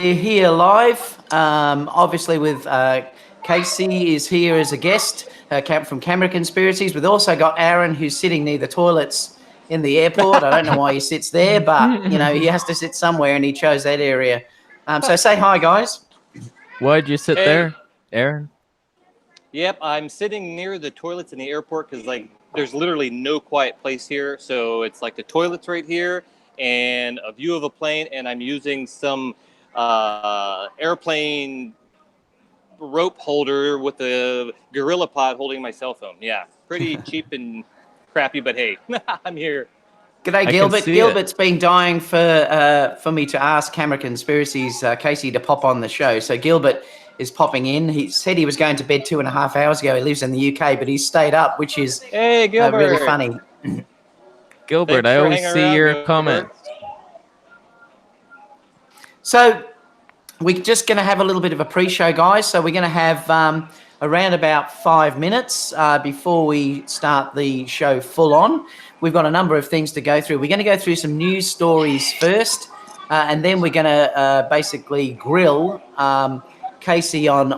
We're here live, obviously with Kasey is here as a guest from Camera Conspiracies. We've also got Aron, who's sitting near the toilets in the airport. I don't know why he sits there, but, you know, he has to sit somewhere, and he chose that area. So say hi, guys. Why'd you sit there, Aron? Yep, I'm sitting near the toilets in the airport because, like, there's literally no quiet place here. So it's like the toilets right here and a view of a plane, and I'm using some airplane rope holder with a gorilla pod holding my cell phone. Yeah, pretty cheap and crappy, but hey, I'm here. G'day, Gilbert. Gilbert's been dying for me to ask Camera Conspiracies Kasey to pop on the show. So Gilbert is popping in. He said he was going to bed 2.5 hours ago. He lives in the UK, but he's stayed up, which is really funny. Gilbert, I always see your comments. So we're just going to have a little bit of a pre-show, guys. So we're going to have around about 5 minutes before we start the show full on. We've got a number of things to go through. We're going to go through some news stories first, and then we're going to basically grill Kasey on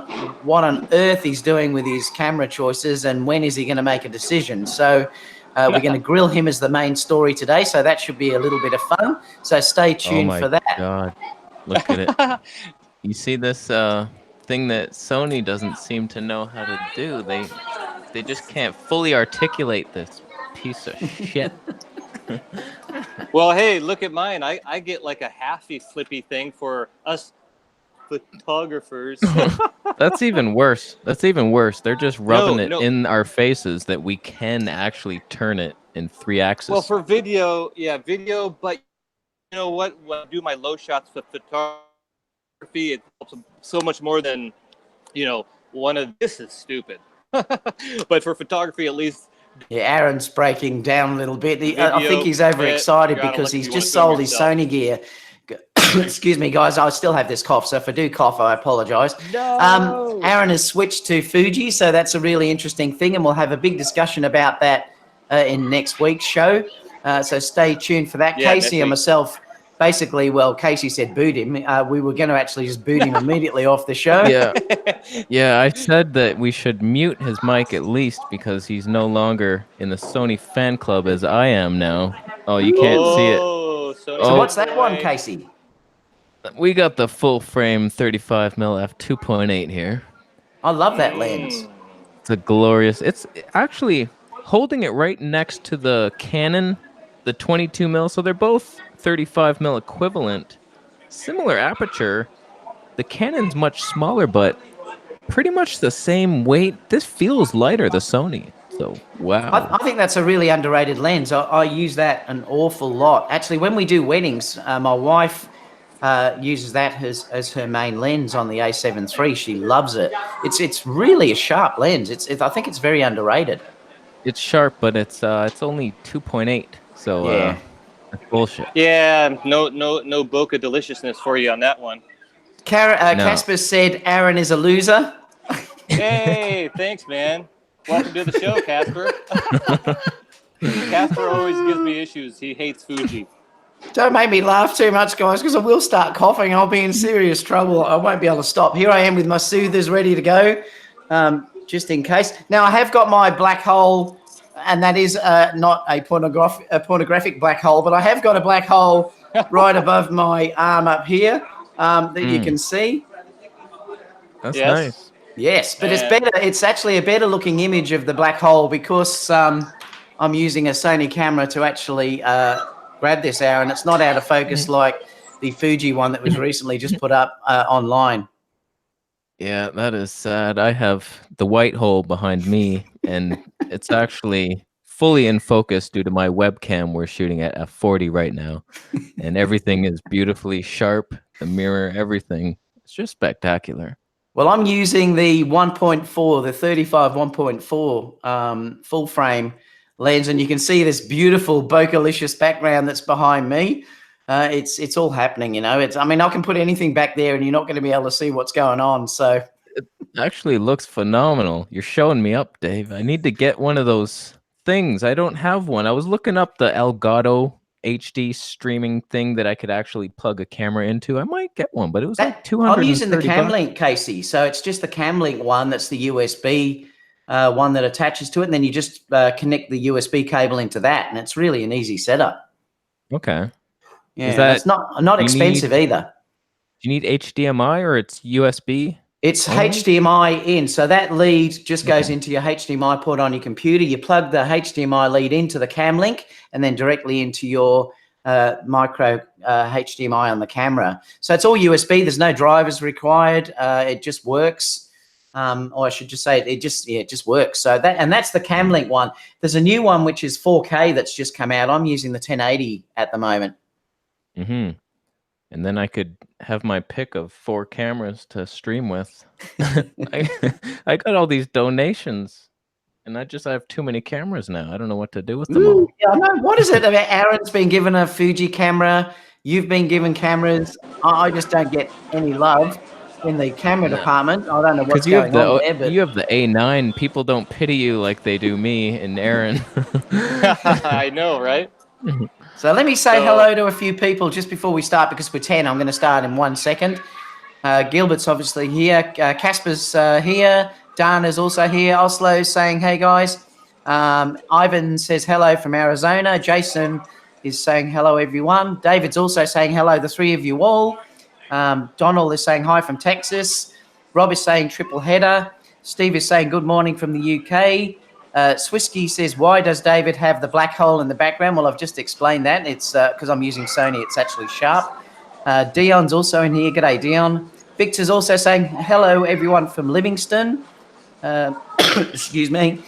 what on earth he's doing with his camera choices and when is he going to make a decision. So we're going to grill him as the main story today. So that should be a little bit of fun. So stay tuned for that. Oh my God, look at it. You see this thing that Sony doesn't seem to know how to do. They just can't fully articulate this piece of shit. Well, hey, look at mine. I get like a halfy flippy thing for us photographers. That's even worse. That's even worse. They're just rubbing it in our faces that we can actually turn it in 3 axes. Well, for video, yeah, video. But you know what? When I do my low shots for photography, it helps so much more than, you know, one of this is stupid. But for photography, at least. Yeah, Aaron's breaking down a little bit. I think he's overexcited because he's just sold his Sony gear. Excuse me, guys. I still have this cough, so if I do cough, I apologize. No. Aaron has switched to Fuji, so that's a really interesting thing, and we'll have a big discussion about that in next week's show. So stay tuned for that. Yeah, Kasey and myself, basically, well, Kasey said boot him. We were going to actually just boot him immediately off the show. Yeah, yeah. I said that we should mute his mic at least because he's no longer in the Sony fan club as I am now. Oh, you can't see it. So what's that one, Kasey? We got the full frame 35mm f2.8 here. I love that lens. It's a glorious. It's actually holding it right next to the Canon, the 22mm. So they're both 35mm equivalent. Similar aperture. The Canon's much smaller, but pretty much the same weight. This feels lighter, the Sony. So, wow. I think that's a really underrated lens. I use that an awful lot. Actually, when we do weddings, my wife uses that as her main lens on the A7 III. She loves it. It's really a sharp lens. I think it's very underrated. It's sharp, but it's only 2.8. So yeah, that's bullshit. Yeah, no bokeh deliciousness for you on that one. Casper said Aaron is a loser. Hey, thanks, man. Welcome to the show, Casper. Casper always gives me issues. He hates Fuji. Don't make me laugh too much, guys, because I will start coughing. I'll be in serious trouble. I won't be able to stop. Here I am with my soothers ready to go, just in case. Now, I have got my black hole, and that is not a pornographic black hole, but I have got a black hole right above my arm up here that you can see. That's nice. Yes, but it's better. It's actually a better looking image of the black hole because I'm using a Sony camera to actually grab this, Aaron. It's not out of focus like the Fuji one that was recently just put up online. Yeah, that is sad. I have the white hole behind me, and it's actually fully in focus due to my webcam. We're shooting at f40 right now, and everything is beautifully sharp. The mirror, everything. It's just spectacular. Well, I'm using the 1.4, the 35 1.4 full frame lens, and you can see this beautiful bokeh-licious background that's behind me. It's all happening, you know. I mean, I can put anything back there, and you're not going to be able to see what's going on. So it actually looks phenomenal. You're showing me up, Dave. I need to get one of those things. I don't have one. I was looking up the Elgato HD streaming thing that I could actually plug a camera into, I might get one. But it was like I'm using the $230. Camlink, Casey. So it's just the Camlink one. That's the USB one that attaches to it, and then you just connect the USB cable into that, and it's really an easy setup. Okay. Yeah, it's not expensive either. Do you need HDMI or it's USB? It's HDMI in, so that lead just goes into your HDMI port on your computer. You plug the HDMI lead into the Camlink and then directly into your micro HDMI on the camera. So it's all USB. There's no drivers required. It just works. Or I should just say it just works. So that's the Camlink one. There's a new one which is 4K that's just come out. I'm using the 1080 at the moment. Mm-hmm. And then I could have my pick of 4 cameras to stream with. I got all these donations, and I have too many cameras now. I don't know what to do with them all. Yeah, I know. What is it about? Aaron's been given a Fuji camera. You've been given cameras. I just don't get any love in the camera department. I don't know what's going on there. But you have the A9. People don't pity you like they do me and Aaron. I know, right? So let me say hello to a few people just before we start, because we're 10. I'm going to start in 1 second. Gilbert's obviously here. Casper's here. Dana's also here. Oslo's saying, hey, guys. Ivan says hello from Arizona. Jason is saying hello, everyone. David's also saying hello, the three of you all. Donald is saying hi from Texas. Rob is saying triple header. Steve is saying good morning from the UK. Swisky says, why does David have the black hole in the background? Well, I've just explained that. It's because I'm using Sony. It's actually sharp. Dion's also in here. G'day, Dion. Victor's also saying hello, everyone from Livingston. Excuse me.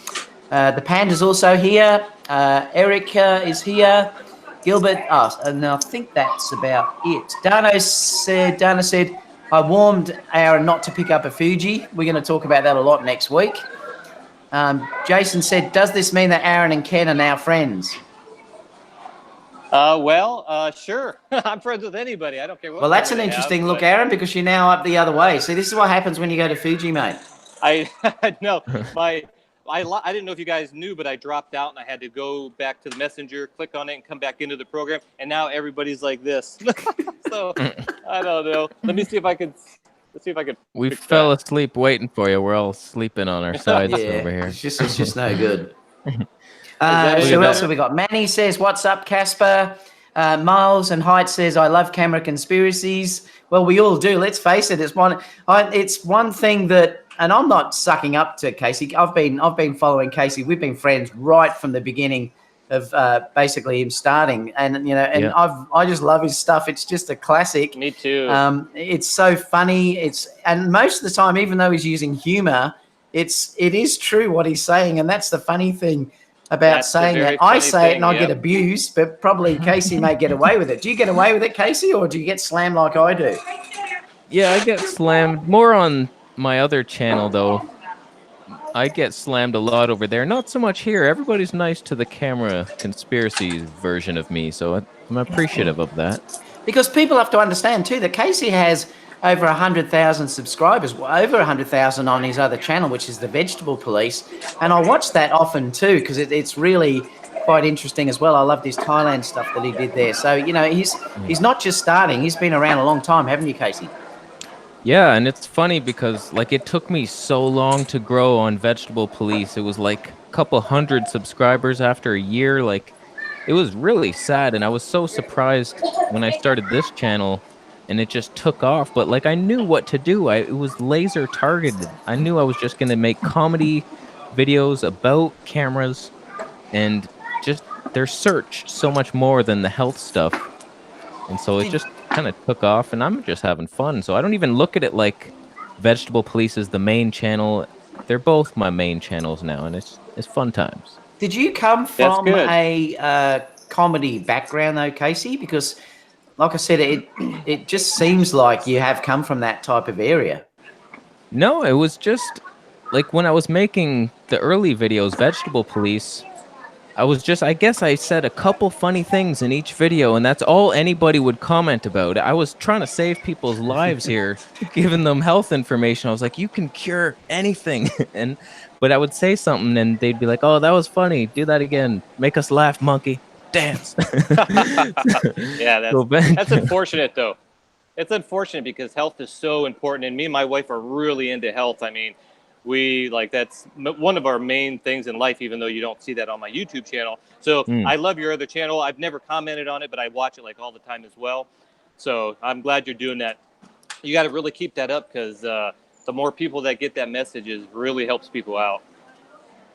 The Panda's also here. Eric is here. Gilbert, and I think that's about it. Dana said, I warned Aaron not to pick up a Fuji. We're going to talk about that a lot next week. Jason said, does this mean that Aaron and Ken are now friends? Sure. I'm friends with anybody. I don't care what. Well, that's an interesting look, Aaron, because you're now up the other way. See, this is what happens when you go to Fuji, mate. I know. I didn't know if you guys knew, but I dropped out and I had to go back to the messenger, click on it, and come back into the program. And now everybody's like this. So I don't know. Let me see if I can. Let's see if I can. We fell asleep waiting for you. We're all sleeping on our sides over here. It's just no good. Who else have we got? Manny says, what's up, Casper? Miles and Height says, I love Camera Conspiracies. Well, we all do. Let's face it. It's one thing that, and I'm not sucking up to Kasey. I've been following Kasey. We've been friends right from the beginning of basically him starting, and I just love his stuff. It's just a classic. Me too. It's so funny. And most of the time, even though he's using humor, it is true what he's saying, and that's the funny thing about saying that. I say it and I get abused, but probably Kasey may get away with it. Do you get away with it, Kasey, or do you get slammed like I do? Yeah, I get slammed more on my other channel though. I get slammed a lot over there. Not so much here. Everybody's nice to the Camera Conspiracies version of me, so I'm appreciative of that. Because people have to understand too that Kasey has over 100,000 subscribers, over 100,000 on his other channel, which is the Vegetable Police, and I watch that often too because it's really quite interesting as well. I love this Thailand stuff that he did there. So he's not just starting; he's been around a long time, haven't you, Kasey? Yeah, and it's funny because it took me so long to grow on Vegetable Police. It was like a couple hundred subscribers after a year. It was really sad, and I was so surprised when I started this channel and it just took off. But I knew what to do. It was laser targeted. I knew I was just going to make comedy videos about cameras, and just they're searched so much more than the health stuff. And so it just kind of took off, and I'm just having fun. So I don't even look at it like Vegetable Police is the main channel. They're both my main channels now, and it's fun times. Did you come from a comedy background though, Kasey? Because like I said, it just seems like you have come from that type of area. No, it was just when I was making the early videos, Vegetable Police, I guess I said a couple funny things in each video, and that's all anybody would comment about. I was trying to save people's lives here, giving them health information. I was like, you can cure anything. But I would say something and they'd be like, oh, that was funny. Do that again. Make us laugh, monkey. dance. Yeah, So that's unfortunate though. It's unfortunate because health is so important, and me and my wife are really into health. I mean, that's one of our main things in life, even though you don't see that on my YouTube channel. So I love your other channel. I've never commented on it, but I watch it like all the time as well. So I'm glad you're doing that. You got to really keep that up because the more people that get that message really helps people out.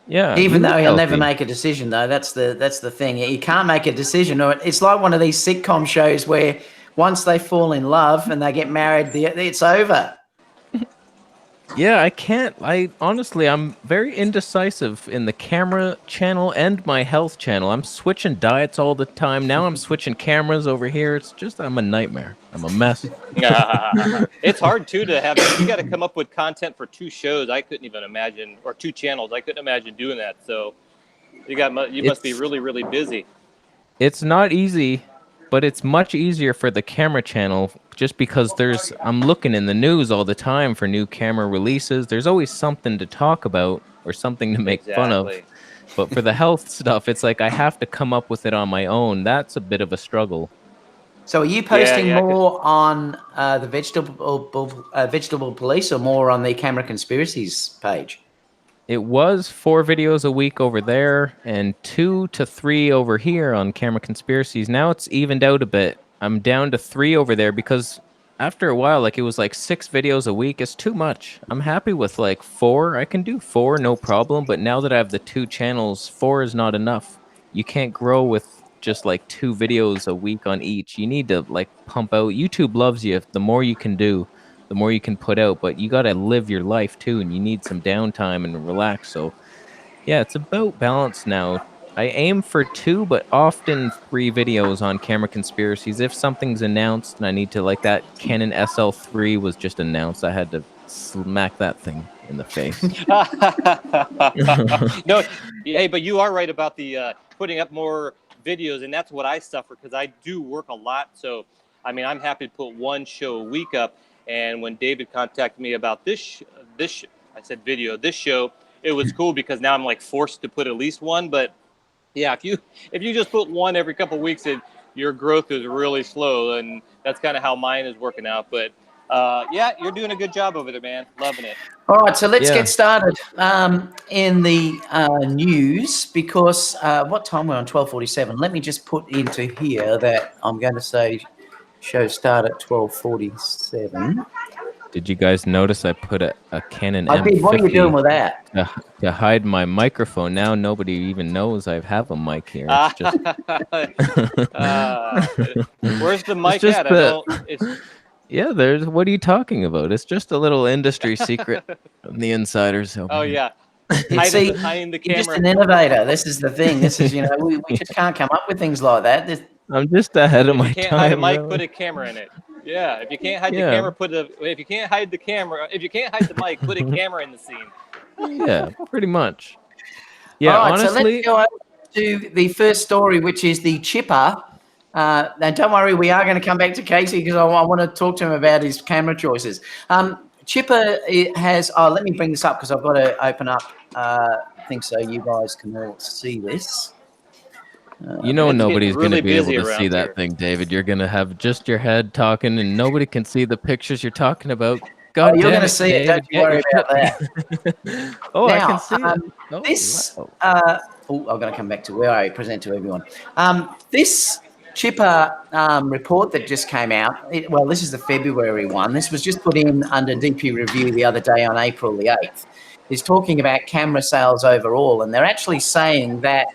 Yeah. Even though he'll never make a decision, though, that's the thing. He can't make a decision. Or it's like one of these sitcom shows where once they fall in love and they get married, it's over. Yeah, I can't. I'm very indecisive in the camera channel and my health channel. I'm switching diets all the time. Now I'm switching cameras over here. I'm a nightmare. I'm a mess. It's hard too to have. You got to come up with content for 2 shows. I couldn't even imagine, or 2 channels. I couldn't imagine doing that. So you must be really, really busy. It's not easy, but it's much easier for the camera channel just because I'm looking in the news all the time for new camera releases. There's always something to talk about or something to make fun of. But for the health stuff, it's like I have to come up with it on my own. That's a bit of a struggle. So are you posting more on the Vegetable Police or more on the Camera Conspiracies page? It was 4 videos a week over there and 2 to 3 over here on Camera Conspiracies. Now it's evened out a bit. I'm down to 3 over there because after a while, like it was like 6 videos a week. It's too much. I'm happy with like 4. I can do 4, no problem. But now that I have the 2 channels, 4 is not enough. You can't grow with just like 2 videos a week on each. You need to like pump out. YouTube loves you. The more you can do, the more you can put out, but you got to live your life too, and you need some downtime and relax. So yeah, it's about balance now. I aim for 2, but often 3 videos on Camera Conspiracies. If something's announced and I need to, like that Canon SL3 was just announced, I had to smack that thing in the face. No, hey, but you are right about the putting up more videos, and that's what I suffer because I do work a lot. So, I mean, I'm happy to put 1 show a week up. And when David contacted me about this show, it was cool because now I'm like forced to put at least 1. But yeah, if you just put 1 every couple of weeks, your growth is really slow, and that's kind of how mine is working out. But yeah, you're doing a good job over there, man. Loving it. All right, so let's get started in the news because what time we're on? 12:47. Let me just put into here that I'm going to say show start at 12:47. Did you guys notice I put a Canon I did. M50 What are you doing with that? To hide my microphone? Now nobody even knows I have a mic here. It's just... Where's the mic at? Yeah, what are you talking about? It's just a little industry secret from the insiders. Oh, yeah. See, hiding the you're camera. just an innovator. This is the thing. This is, we just can't come up with things like that. I'm just ahead of my time. If you can't hide a mic, put a camera in it. Yeah, if you can't hide the camera, if you can't hide the mic, put a camera in the scene. Yeah, pretty much. Yeah, all right, honestly. So let's go over to the first story, which is the chipper. And don't worry, we are going to come back to Kasey because I want to talk to him about his camera choices. Chipper has, let me bring this up because I've got to open up things so you guys can all see this. Nobody's really going to be able to see here. that thing, David. You're going to have just your head talking and nobody can see the pictures you're talking about. God, you're going to see it. Don't you worry about that. Now, I can see it. This, I'm going to come back to where I present to everyone. This chipper report that just came out, this is the February one. This was just put in under DP review the other day on April the 8th. Is talking about camera sales overall, and they're actually saying that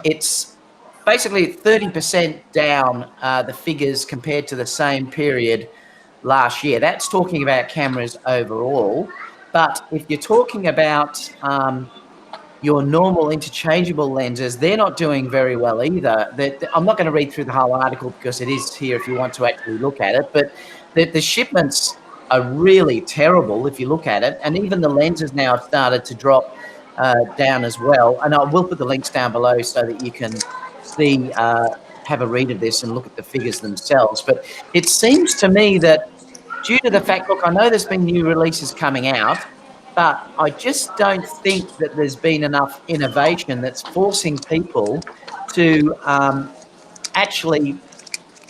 it's basically 30% down the figures compared to the same period last year. That's talking about cameras overall. But if you're talking about your normal interchangeable lenses, they're not doing very well either. I'm not going to read through the whole article because it is here if you want to actually look at it. But the shipments are really terrible if you look at it. And even the lenses now have started to drop down as well. And I will put the links down below so that you can see, have a read of this and look at the figures themselves. But it seems to me that due to the fact, look, I know there's been new releases coming out, but I just don't think that there's been enough innovation that's forcing people to actually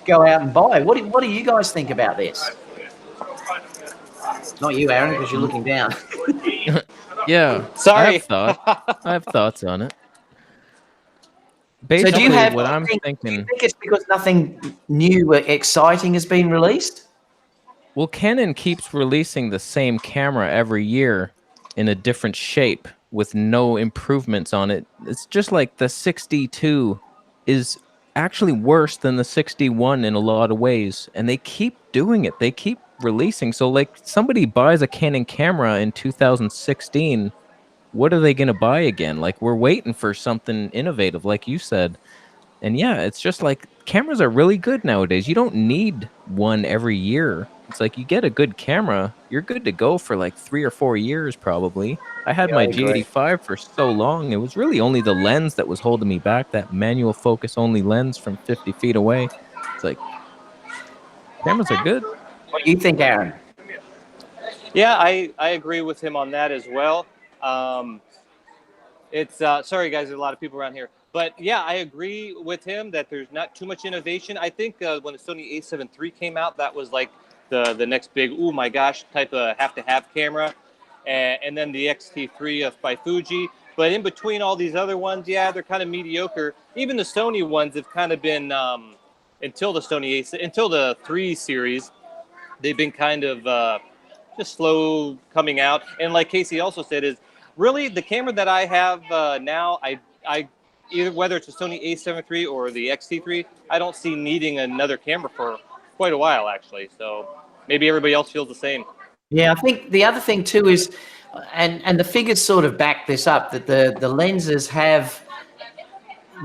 go out and buy. What do you guys think about this? Not you, Aaron, because you're looking down. Yeah, Sorry. I have thoughts on it. So Basically, do you have? what I'm Do you thinking. think it's because nothing new or exciting has been released? Well, Canon keeps releasing the same camera every year in a different shape with no improvements on it. It's just like the 62 is actually worse than the 61 in a lot of ways, and they keep doing it. They keep releasing. So like somebody buys a Canon camera in 2016, what are they going to buy again? Like we're waiting for something innovative like you said. And yeah, it's just like cameras are really good nowadays. You don't need one every year. It's like you get a good camera, you're good to go for like 3 or 4 years probably. I had Yeah, I my agree. G85 for so long. It was really only the lens that was holding me back, that manual focus only lens from 50 feet away. It's like cameras are good. What do you think, Aaron? Yeah, I agree with him on that as well. It's sorry guys, there's a lot of people around here, but yeah, I agree with him that there's not too much innovation. I think when the Sony A7 III came out, that was like the next big oh my gosh type of have camera, and then the X-T3 by Fuji. But in between all these other ones, yeah, they're kind of mediocre. Even the Sony ones have kind of been until the 3 series, they've been kind of just slow coming out. And like Kasey also said, is really the camera that I have now, I either whether it's a Sony A7 III or the X-T3, I don't see needing another camera for quite a while actually. So maybe everybody else feels the same. Yeah, I think the other thing too is, and the figures sort of back this up, that the lenses have,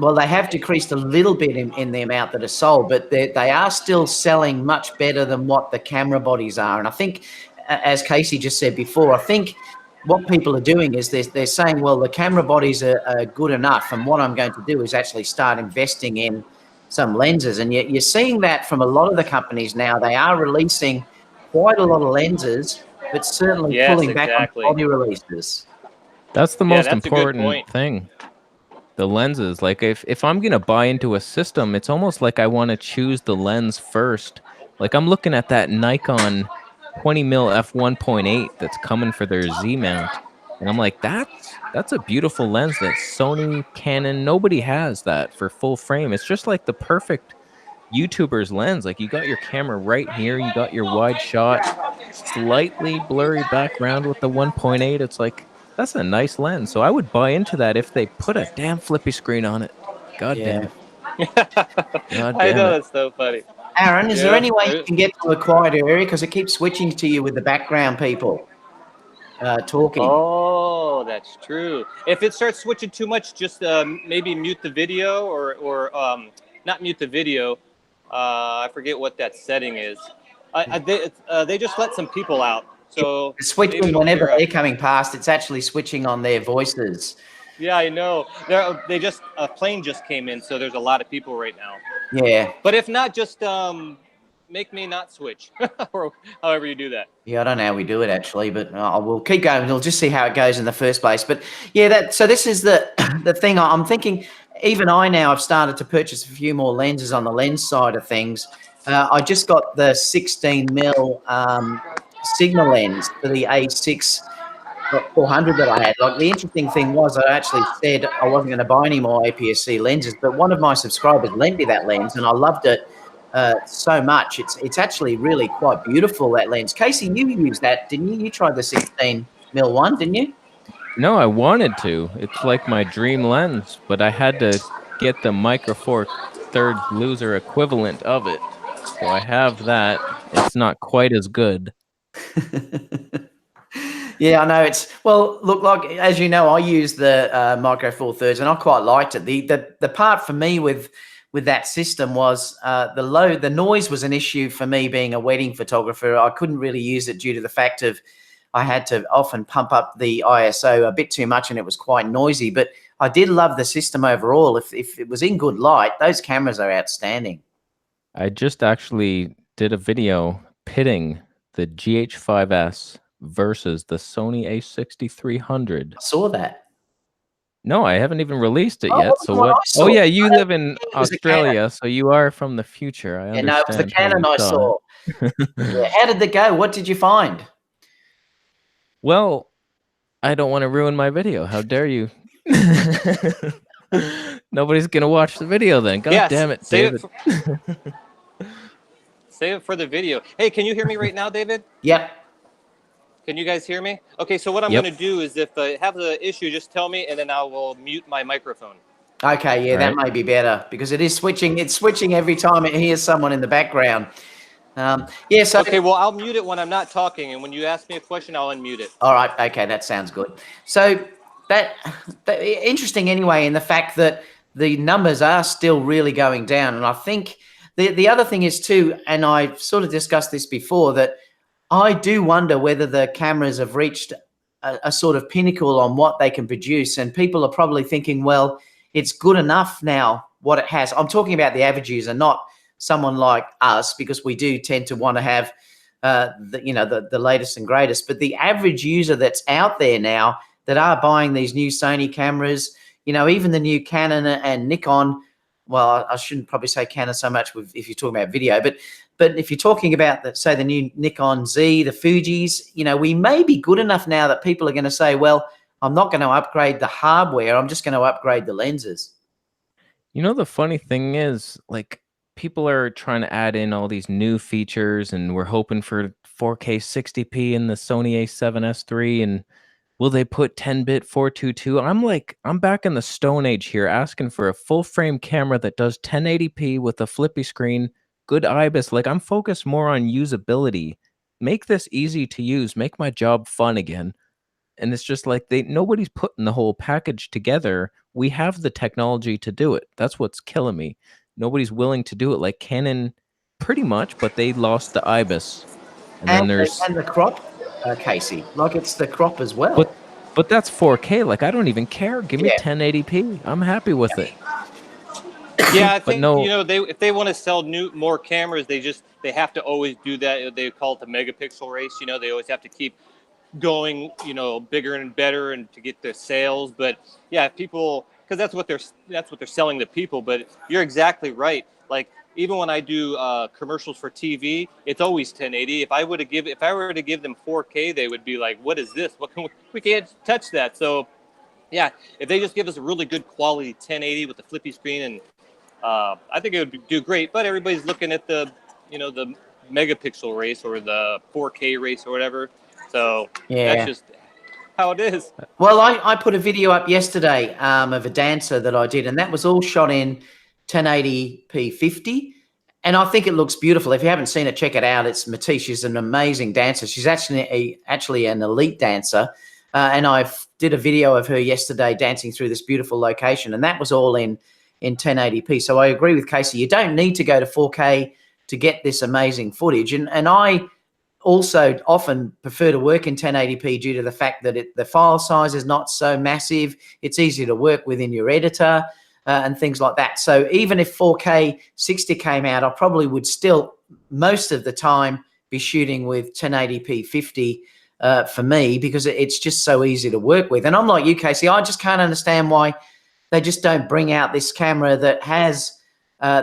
well, they have decreased a little bit in the amount that are sold, but they are still selling much better than what the camera bodies are. And I think, as Kasey just said before, I think what people are doing is they're saying, well, the camera bodies are good enough, and what I'm going to do is actually start investing in some lenses. And yet you're seeing that from a lot of the companies now. They are releasing quite a lot of lenses, but certainly Yes, pulling back on exactly. body releases. That's the Yeah, most that's a good important point. thing. The lenses. Like if I'm gonna buy into a system, it's almost like I want to choose the lens first. Like I'm looking at that Nikon 20 mil f1.8 that's coming for their Z mount, and I'm like, that's a beautiful lens that Sony, Canon, nobody has that for full frame. It's just like the perfect YouTuber's lens. Like you got your camera right here, you got your wide shot, slightly blurry background with the 1.8. It's like that's a nice lens. So I would buy into that if they put a damn flippy screen on it. God damn Yeah. it. God I damn know, it. that's so funny. Aaron, is there Yeah. any way you can get to a quieter area? Because it keeps switching to you with the background people talking. Oh, that's true. If it starts switching too much, just maybe mute the video or not mute the video. I forget what that setting is. They just let some people out, so It's maybe switching it'll whenever clear up. they're coming past. It's actually switching on their voices. Yeah, I know. They just a plane just came in, so there's a lot of people right now. Yeah. But if not, just make me not switch, or however you do that. Yeah, I don't know how we do it actually, but we'll keep going. We'll just see how it goes in the first place. But yeah, so this is the the thing. I'm thinking. Even I now have started to purchase a few more lenses on the lens side of things. I just got the 16 mil Sigma lens for the A6 400 that I had. Like the interesting thing was, I actually said I wasn't going to buy any more APS-C lenses, but one of my subscribers lent me that lens, and I loved it so much. It's actually really quite beautiful, that lens. Kasey, you used that, didn't you? You tried the 16 mil one, didn't you? No, I wanted to. It's like my dream lens, but I had to get the Micro Four Third loser equivalent of it. So I have that. It's not quite as good. Yeah, I know. Look, like as you know, I use the Micro Four Thirds, and I quite liked it. The part for me with that system was the noise was an issue for me being a wedding photographer. I couldn't really use it due to the fact of I had to often pump up the ISO a bit too much, and it was quite noisy. But I did love the system overall. If it was in good light, those cameras are outstanding. I just actually did a video pitting the GH5S versus the Sony A6300. I saw that. No, I haven't even released it Oh, yet. what So what what? I Oh saw. yeah, you I don't live in think it was a Canon. Australia, so you are from the future. I Yeah, no, it was the understand how Canon you I saw saw. Yeah, it. how did they go? What did you find? Well, I don't want to ruin my video. How dare you? Nobody's gonna watch the video then. God Yes, damn it, David. save it for the video. Hey, can you hear me right now, David? Yep. Can you guys hear me? Okay, so what I'm Yep. going to do is if I have the issue, just tell me, and then I will mute my microphone. Okay, yeah, All that right. may be better because it is switching. It's switching every time it hears someone in the background. Yeah, so Okay, well, I'll mute it when I'm not talking, and when you ask me a question, I'll unmute it. all right, okay, that sounds good. So that interesting anyway, in the fact that the numbers are still really going down, and I think the other thing is too, and I've sort of discussed this before, that I do wonder whether the cameras have reached a sort of pinnacle on what they can produce, and people are probably thinking, well, it's good enough now what it has. I'm talking about the average user, not someone like us, because we do tend to want to have the latest and greatest. But the average user that's out there now that are buying these new Sony cameras, even the new Canon and Nikon. Well, I shouldn't probably say Canon so much if you're talking about video, but if you're talking about, say, the new Nikon Z, the Fujis, we may be good enough now that people are going to say, well, I'm not going to upgrade the hardware. I'm just going to upgrade the lenses. The funny thing is, like, people are trying to add in all these new features, and we're hoping for 4K 60p in the Sony A7S III, and will they put 10-bit 422? I'm back in the Stone Age here, asking for a full frame camera that does 1080p with a flippy screen, good IBIS. Like, I'm focused more on usability. Make this easy to use. Make my job fun again. And it's just like nobody's putting the whole package together. We have the technology to do it. That's what's killing me. Nobody's willing to do it. Like Canon, pretty much, but they lost the IBIS. And then there's the crop, Casey, like it's the crop as well. but that's 4K. Like, I don't even care. Give me Yeah. 1080p. I'm happy with it. Yeah, I But think no, if they want to sell more cameras, they have to always do that. They call it the megapixel race. They always have to keep going, bigger and better, and to get the sales. But yeah, people, because that's what they're selling to people. But you're exactly right. Like, even when I do commercials for TV, it's always 1080. If I were to give them 4K, they would be like, "What is this? What can we can't touch that." So yeah, if they just give us a really good quality 1080 with the flippy screen, and I think it would do great. But everybody's looking at the megapixel race or the 4K race or whatever. So Yeah. that's just how it is. Well, I put a video up yesterday of a dancer that I did, and that was all shot in 1080p 50. And I think it looks beautiful. If you haven't seen it, check it out. It's Matisse. She's an amazing dancer. She's actually an elite dancer. And I did a video of her yesterday dancing through this beautiful location, and that was all in 1080p. So I agree with Casey. You don't need to go to 4K to get this amazing footage. And I also often prefer to work in 1080p due to the fact that the file size is not so massive. It's easy to work with in your editor and things like that. So even if 4K 60 came out, I probably would still most of the time be shooting with 1080p 50 for me, because it's just so easy to work with. And I'm like you, Casey, I just can't understand why they just don't bring out this camera that has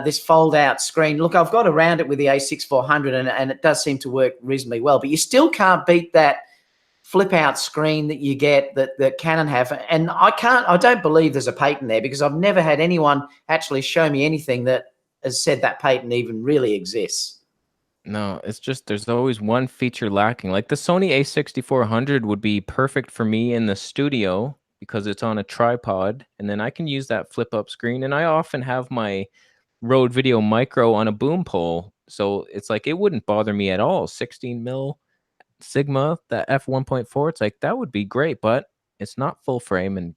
this fold-out screen. Look, I've got around it with the A6400, and it does seem to work reasonably well. But you still can't beat that flip-out screen that you get that Canon have. And I don't believe there's a patent there, because I've never had anyone actually show me anything that has said that patent even really exists. No, it's just there's always one feature lacking. Like the Sony A6400 would be perfect for me in the studio because it's on a tripod, and then I can use that flip-up screen. And I often have my Rode Video Micro on a boom pole, so it's like it wouldn't bother me at all. 16 mil Sigma, that f1.4, it's like that would be great, but it's not full frame, and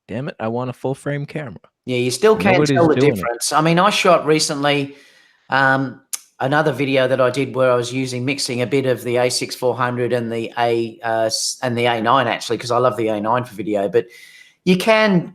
damn it, I want a full frame camera. Yeah, you still can't Nobody's tell the doing it. difference. I mean, I shot recently another video that I did where I was mixing a bit of the A6400 and the A9 actually, because I love the A9 for video. But you can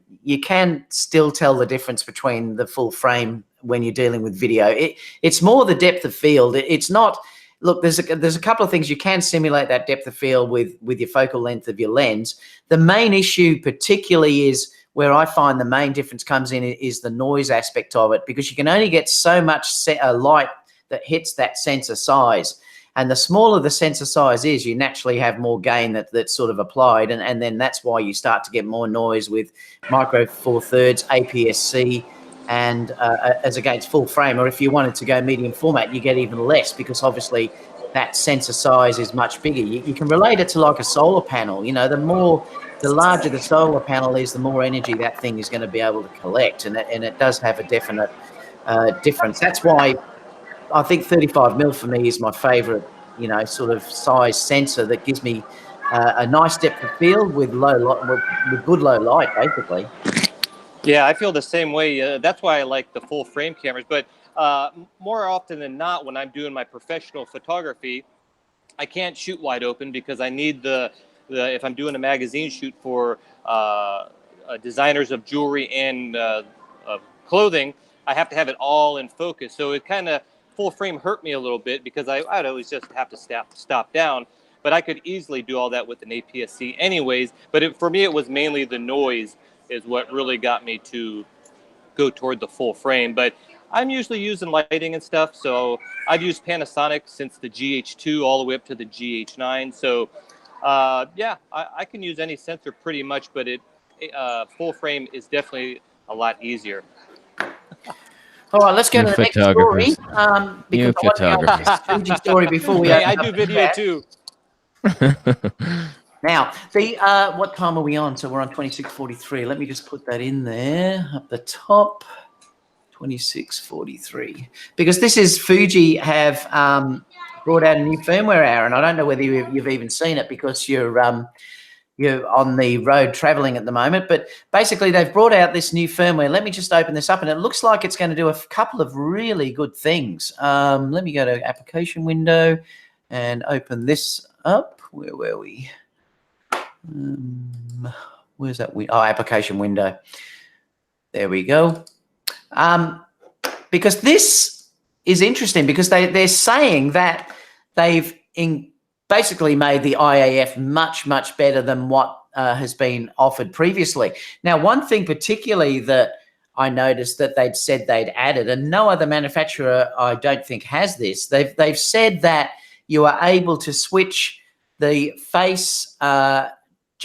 still tell the difference between the full frame when you're dealing with video. It's more the depth of field. It's not. Look, there's a couple of things you can simulate that depth of field with your focal length of your lens. The main issue particularly is Where I find the main difference comes in is the noise aspect of it, because you can only get so much light that hits that sensor size. And the smaller the sensor size is, you naturally have more gain that's sort of applied. And then that's why you start to get more noise with micro four thirds, APS-C, and as against full frame. Or if you wanted to go medium format, you get even less, because obviously that sensor size is much bigger. You can relate it to like a solar panel. You know, the larger the solar panel is, the more energy that thing is going to be able to collect. And it does have a definite difference. That's why I think 35mm for me is my favorite, you know, sort of size sensor that gives me a nice depth of field with with good low light, basically. Yeah, I feel the same way. That's why I like the full frame cameras. But more often than not, when I'm doing my professional photography, I can't shoot wide open because I need the if I'm doing a magazine shoot for designers of jewelry and clothing, I have to have it all in focus. So it kind of full frame hurt me a little bit because I'd always just have to stop down. But I could easily do all that with an APS-C anyways. But for me, it was mainly the noise is what really got me to go toward the full frame. But I'm usually using lighting and stuff. So I've used Panasonic since the GH2 all the way up to the GH9. So yeah, I can use any sensor pretty much, but full frame is definitely a lot easier. All right, let's go to the next story. You photographers. This Fuji story before we. Hey, I do video too. Now, what time are we on? So we're on 26:43. Let me just put that in there up the top. 26:43. Because this is Fuji have brought out a new firmware, Aaron. I don't know whether you've even seen it because you're on the road traveling at the moment, but basically they've brought out this new firmware. Let me just open this up, and it looks like it's going to do a couple of really good things. Let me go to application window and open this up. Where were we? Where's that? Application window. There we go. Because this is interesting, because they're saying that they've basically made the IAF much, much better than what has been offered previously. Now, one thing particularly that I noticed that they'd said they'd added, and no other manufacturer I don't think has this, they've said that you are able to switch the face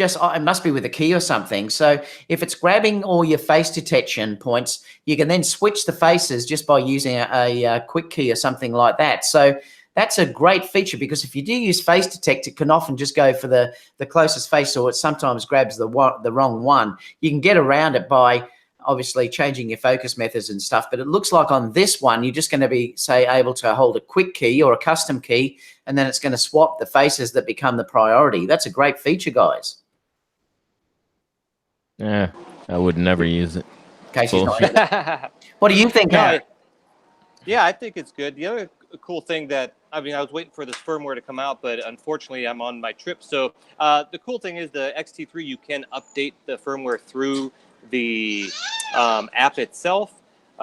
it must be with a key or something. So if it's grabbing all your face detection points, you can then switch the faces just by using a quick key or something like that. So that's a great feature, because if you do use face detect, it can often just go for the closest face, or it sometimes grabs the wrong one. You can get around it by obviously changing your focus methods and stuff. But it looks like on this one, you're just going to be, say, able to hold a quick key or a custom key, and then it's going to swap the faces that become the priority. That's a great feature, guys. Yeah, I would never use it. Casey's not. What do you think, Aaron? Yeah, I think it's good. The other cool thing that, I mean, I was waiting for this firmware to come out, but unfortunately I'm on my trip. So the cool thing is the XT3, you can update the firmware through the app itself,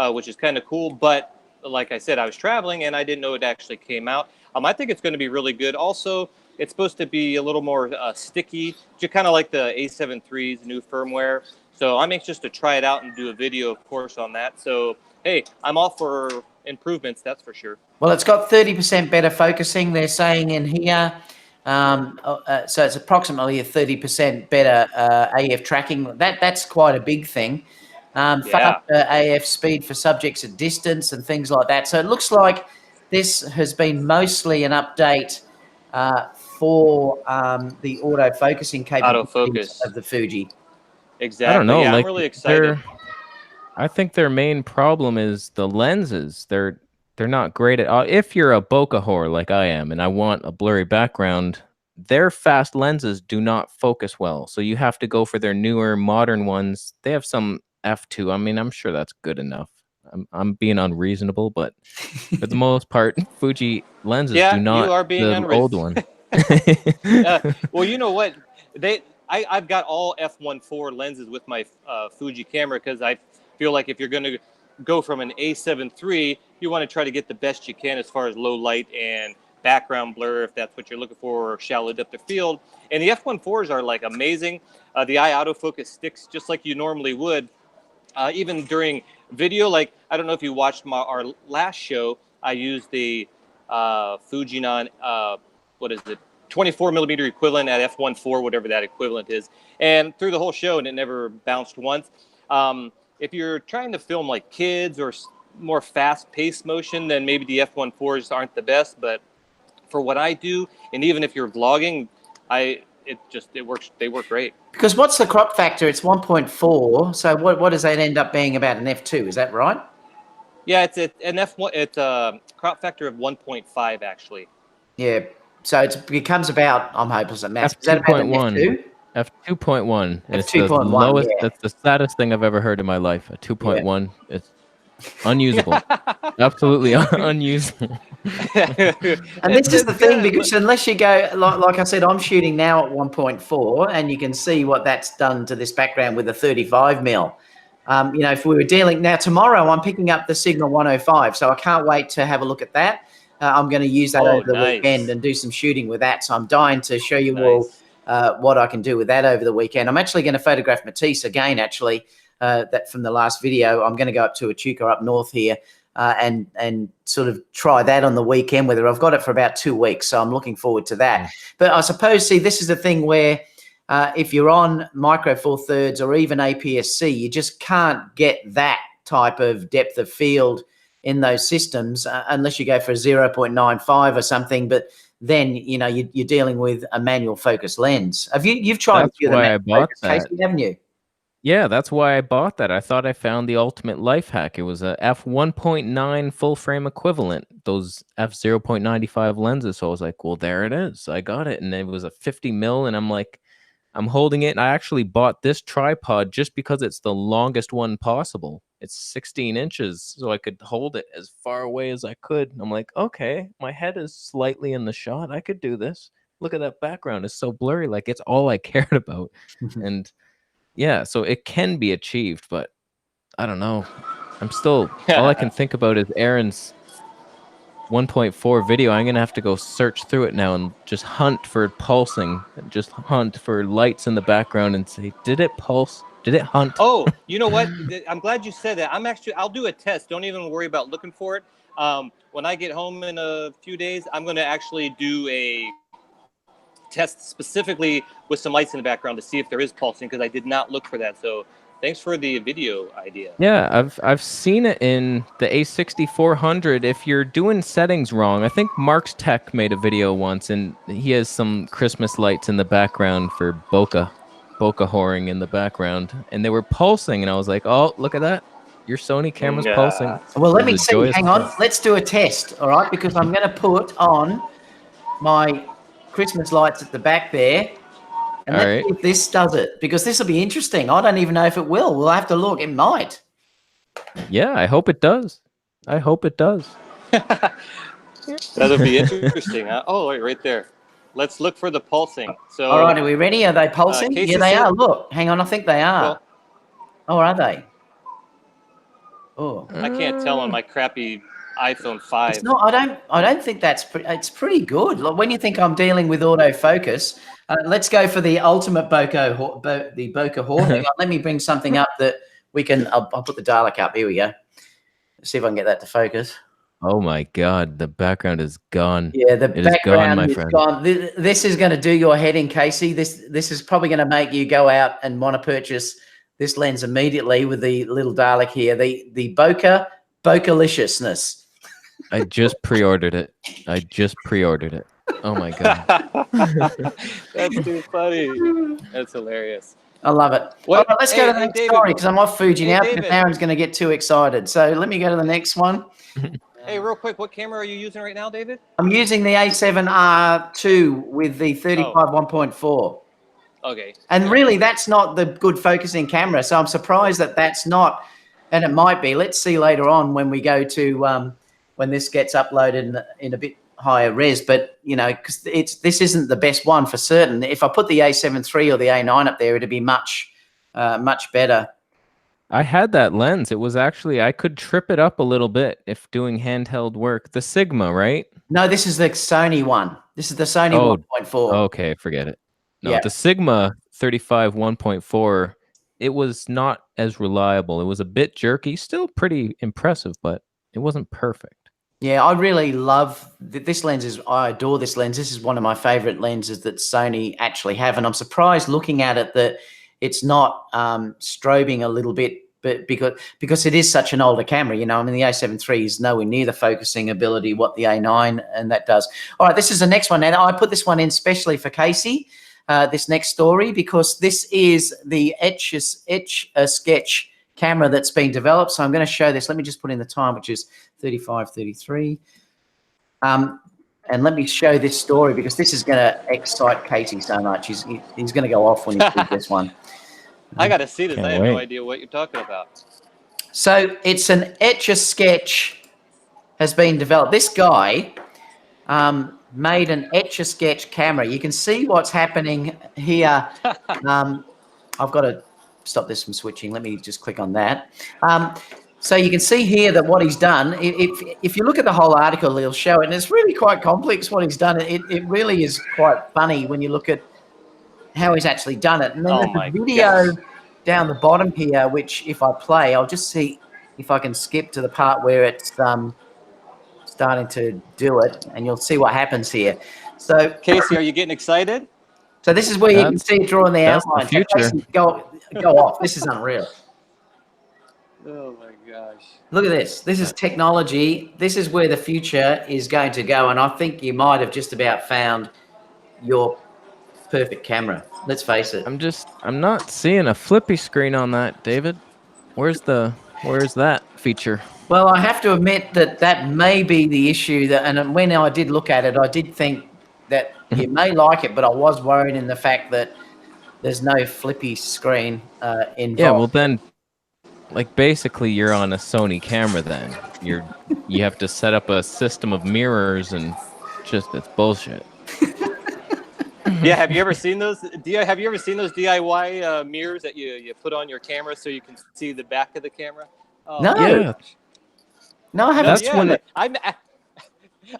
which is kind of cool. But like I said, I was traveling and I didn't know it actually came out. I think it's going to be really good. Also, it's supposed to be a little more sticky, just kind of like the A7 III's new firmware. So I'm anxious to try it out and do a video, of course, on that. So, hey, I'm all for improvements, that's for sure. Well, it's got 30% better focusing, they're saying in here. So it's approximately a 30% better AF tracking. That's quite a big thing. Faster AF speed for subjects at distance and things like that. So it looks like this has been mostly an update for the auto-focusing capabilities of the Fuji. Exactly. I don't know. Yeah, like, I'm really excited. I think their main problem is the lenses. They're not great at. If you're a bokeh whore like I am, and I want a blurry background, their fast lenses do not focus well. So you have to go for their newer, modern ones. They have some f2. I mean, I'm sure that's good enough. I'm being unreasonable, but for the most part, Fuji lenses do not. You are being the old one. Well, you know what? I've got all f1.4 lenses with my Fuji camera, because I feel like if you're going to go from an A7 III, you want to try to get the best you can as far as low light and background blur if that's what you're looking for, or shallow depth of field. And the f1.4s are like amazing. The eye autofocus sticks just like you normally would. Even during video, like I don't know if you watched our last show, I used the Fujinon, what is it, 24 millimeter equivalent at f1.4, whatever that equivalent is, and through the whole show, and it never bounced once. If you're trying to film like kids or more fast-paced motion, then maybe the f1.4s aren't the best. But for what I do, and even if you're vlogging, it works. They work great. Because what's the crop factor? It's 1.4. So what does that end up being about an f2? Is that right? Yeah, it's an f1. It's a crop factor of 1.5 actually. Yeah. So it becomes about, I'm hopeless at maths. Is that about an f2? F2.1. It's the F2.1, lowest. yeah. That's the saddest thing I've ever heard in my life. A 2.1. It's unusable. Absolutely unusable. And this is the thing, because unless you go, like I said, I'm shooting now at 1.4, and you can see what that's done to this background with a 35 mil. You know, if we were dealing now tomorrow, I'm picking up the Signal 105, so I can't wait to have a look at that. I'm going to use that over the weekend and do some shooting with that. So I'm dying to show you all what I can do with that over the weekend. I'm actually going to photograph Matisse again, actually, that from the last video. I'm going to go up to Echuca up north here and sort of try that on the weekend with her. I've got it for about 2 weeks, so I'm looking forward to that. But I suppose, see, this is the thing where if you're on Micro Four Thirds or even APS-C, you just can't get that type of depth of field in those systems unless you go for a 0.95 or something. But then, you know, you're dealing with a manual focus lens. You've tried a few of the focus, Kasey, haven't you? Yeah, that's why I bought that. I thought I found the ultimate life hack. It was a f1.9 full frame equivalent, those f0.95 lenses. So I was like, well, there it is. I got it. And it was a 50 mil. And I'm like, I'm holding it. And I actually bought this tripod just because it's the longest one possible. It's 16 inches. So I could hold it as far away as I could. I'm like, okay, my head is slightly in the shot. I could do this. Look at that background. It's so blurry. Like, it's all I cared about. And yeah, so it can be achieved, but I don't know. I'm still, all I can think about is Aron's 1.4 video. I'm going to have to go search through it now and just hunt for pulsing, just hunt for lights in the background and say, did it pulse? Did it hunt? Oh, you know what? I'm glad you said that. I'll do a test. Don't even worry about looking for it. When I get home in a few days, I'm going to actually do a test specifically with some lights in the background to see if there is pulsing, because I did not look for that. So thanks for the video idea. Yeah, I've seen it in the A6400. If you're doing settings wrong, I think Mark's Tech made a video once, and he has some Christmas lights in the background for bokeh whoring in the background, and they were pulsing, and I was like, oh, look at that. Your Sony camera's pulsing. Well, let me see. Hang on. Let's do a test, all right? Because I'm going to put on my Christmas lights at the back there, and let's see if this does it, because this will be interesting. I don't even know if it will. We'll have to look. It might. Yeah, I hope it does. I hope it does. That'll be interesting. Huh? Oh, wait, right there. Let's look for the pulsing. So, all right, are we ready? Are they pulsing? Yeah, they are. Look, hang on. I think they are. Well, oh, are they? Oh, I can't tell on my crappy iPhone 5. It's not. I don't think that's. It's pretty good. Like, when you think I'm dealing with autofocus, let's go for the ultimate bokeh hawk. Let me bring something up that we can. I'll put the Dalek up. Here we go. Let's see if I can get that to focus. Oh my God, the background is gone. Yeah, the background is gone, gone. This is going to do your head in, Kasey. This is probably going to make you go out and want to purchase this lens immediately with the little Dalek here. The bokeliciousness. I just pre-ordered it. Oh my God. That's too funny. That's hilarious. I love it. All right, let's go to the next story, because I'm off Fuji now, because Aron's going to get too excited. So let me go to the next one. Hey, real quick, what camera are you using right now, David? I'm using the A7R II with the 35 1.4. Okay. And really, that's not the good focusing camera. So I'm surprised that that's not, and it might be. Let's see later on when we go to when this gets uploaded in a bit higher res. But you know, because this isn't the best one for certain. If I put the A7 III or the A9 up there, it'd be much better. I had that lens. It was actually, I could trip it up a little bit if doing handheld work. The Sigma, right? No, this is the Sony one. This is the Sony Oh, 1.4. okay, forget it. No, Yeah. the Sigma 35 1.4, it was not as reliable. It was a bit jerky, still pretty impressive, but it wasn't perfect. Yeah, I really love this lens. I adore this lens. This is one of my favorite lenses that Sony actually have, and I'm surprised looking at it that it's not strobing a little bit, but because it is such an older camera. You know, I mean, the A7 III is nowhere near the focusing ability what the A9 and that does. All right, this is the next one. Now I put this one in specially for Kasey. This next story, because this is the Etch sketch camera that's been developed. So I'm going to show this. Let me just put in the time, which is 35:33. And let me show this story, because this is going to excite Kasey so much. He's going to go off when he sees this one. I got to see this. Can't I have wait. no idea what you're talking about. So it's an Etch sketch has been developed. This guy made an Etch sketch camera. You can see what's happening here. I've got to stop this from switching. Let me just click on that. So you can see here that what he's done, if you look at the whole article, he'll show it, and it's really quite complex what he's done. It really is quite funny when you look at how he's actually done it. And then there's a video down the bottom here, which if I play, I'll just see if I can skip to the part where it's starting to do it, and you'll see what happens here. So Kasey, are you getting excited? So this is where you can see it drawing the that's outline. the future. So go off. This is unreal. Oh my gosh. Look at this. This is technology. This is where the future is going to go. And I think you might have just about found your perfect camera. Let's face it. I'm not seeing a flippy screen on that, David. Where's that feature? Well, I have to admit that may be the issue. And when I did look at it, I did think that you may like it, but I was worried in the fact that there's no flippy screen involved. Yeah, well then, like basically you're on a Sony camera then. You have to set up a system of mirrors and just it's bullshit. Yeah, have you ever seen those? Have you ever seen those DIY mirrors that you put on your camera so you can see the back of the camera? Oh, No. Yeah. No, I haven't. That's when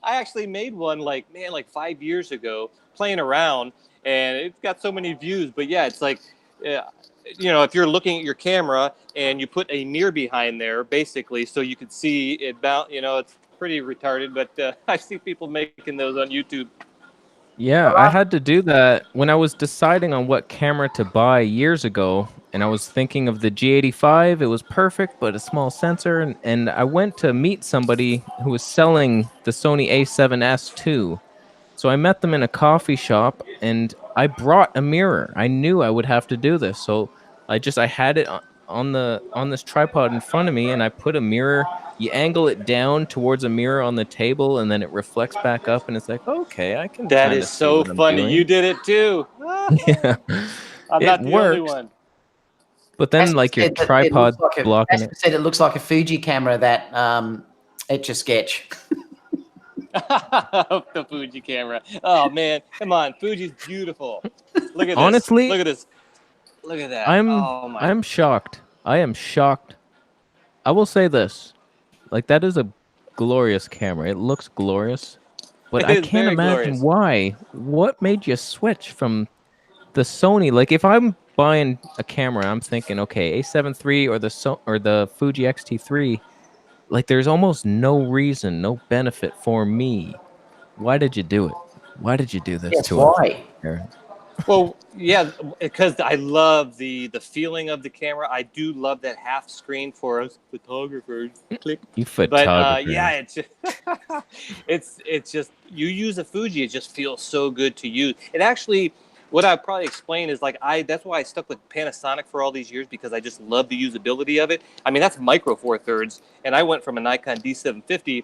I actually made one like 5 years ago, playing around, and it's got so many views. But yeah, it's like, if you're looking at your camera and you put a mirror behind there, basically, so you could see it bounce. It's pretty retarded, but I see people making those on YouTube. Yeah, I had to do that when I was deciding on what camera to buy years ago, and I was thinking of the G85. It was perfect, but a small sensor, and I went to meet somebody who was selling the Sony A7S II. So I met them in a coffee shop, and I brought a mirror. I knew I would have to do this, so I had it on this tripod in front of me, and I put a mirror. You angle it down towards a mirror on the table, and then it reflects back up, and it's like, okay, I can. That is so funny. You did it too. Yeah, I'm not the only one. But then, like your tripod blocking it. Said it looks like a Fuji camera that Etch a sketch. The Fuji camera. Oh man, come on, Fuji's beautiful. Look at this. Honestly, look at this. Look at that. I'm shocked. I am shocked. I will say this. Like, that is a glorious camera. It looks glorious. But I can't imagine why. What made you switch from the Sony? Like, if I'm buying a camera, I'm thinking, okay, A7 III or the Fuji X-T3, like, there's almost no reason, no benefit for me. Why did you do it? Why did you do this to us? Why? Aron? Well, yeah, because I love the feeling of the camera. I do love that half screen for us photographers. Click. You photographer. But yeah, it's just you use a Fuji, it just feels so good to use. It actually, what I'd probably explain is that's why I stuck with Panasonic for all these years, because I just love the usability of it. I mean, that's micro four thirds, and I went from a Nikon D750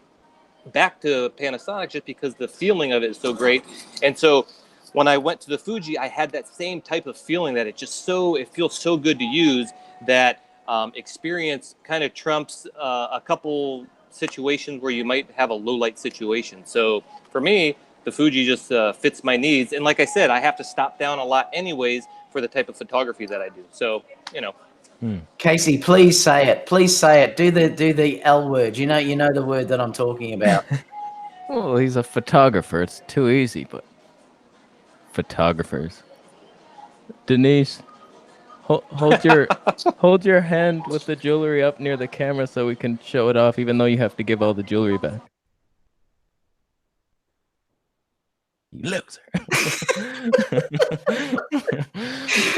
back to Panasonic just because the feeling of it is so great. And so when I went to the Fuji, I had that same type of feeling that it feels so good to use that experience kind of trumps a couple situations where you might have a low light situation. So for me, the Fuji just fits my needs. And like I said, I have to stop down a lot anyways for the type of photography that I do. So, Kasey, please say it. Please say it. Do the L word. You know the word that I'm talking about. Well, he's a photographer. It's too easy, but photographers. Denise, hold your hand with the jewelry up near the camera so we can show it off, even though you have to give all the jewelry back. You loser.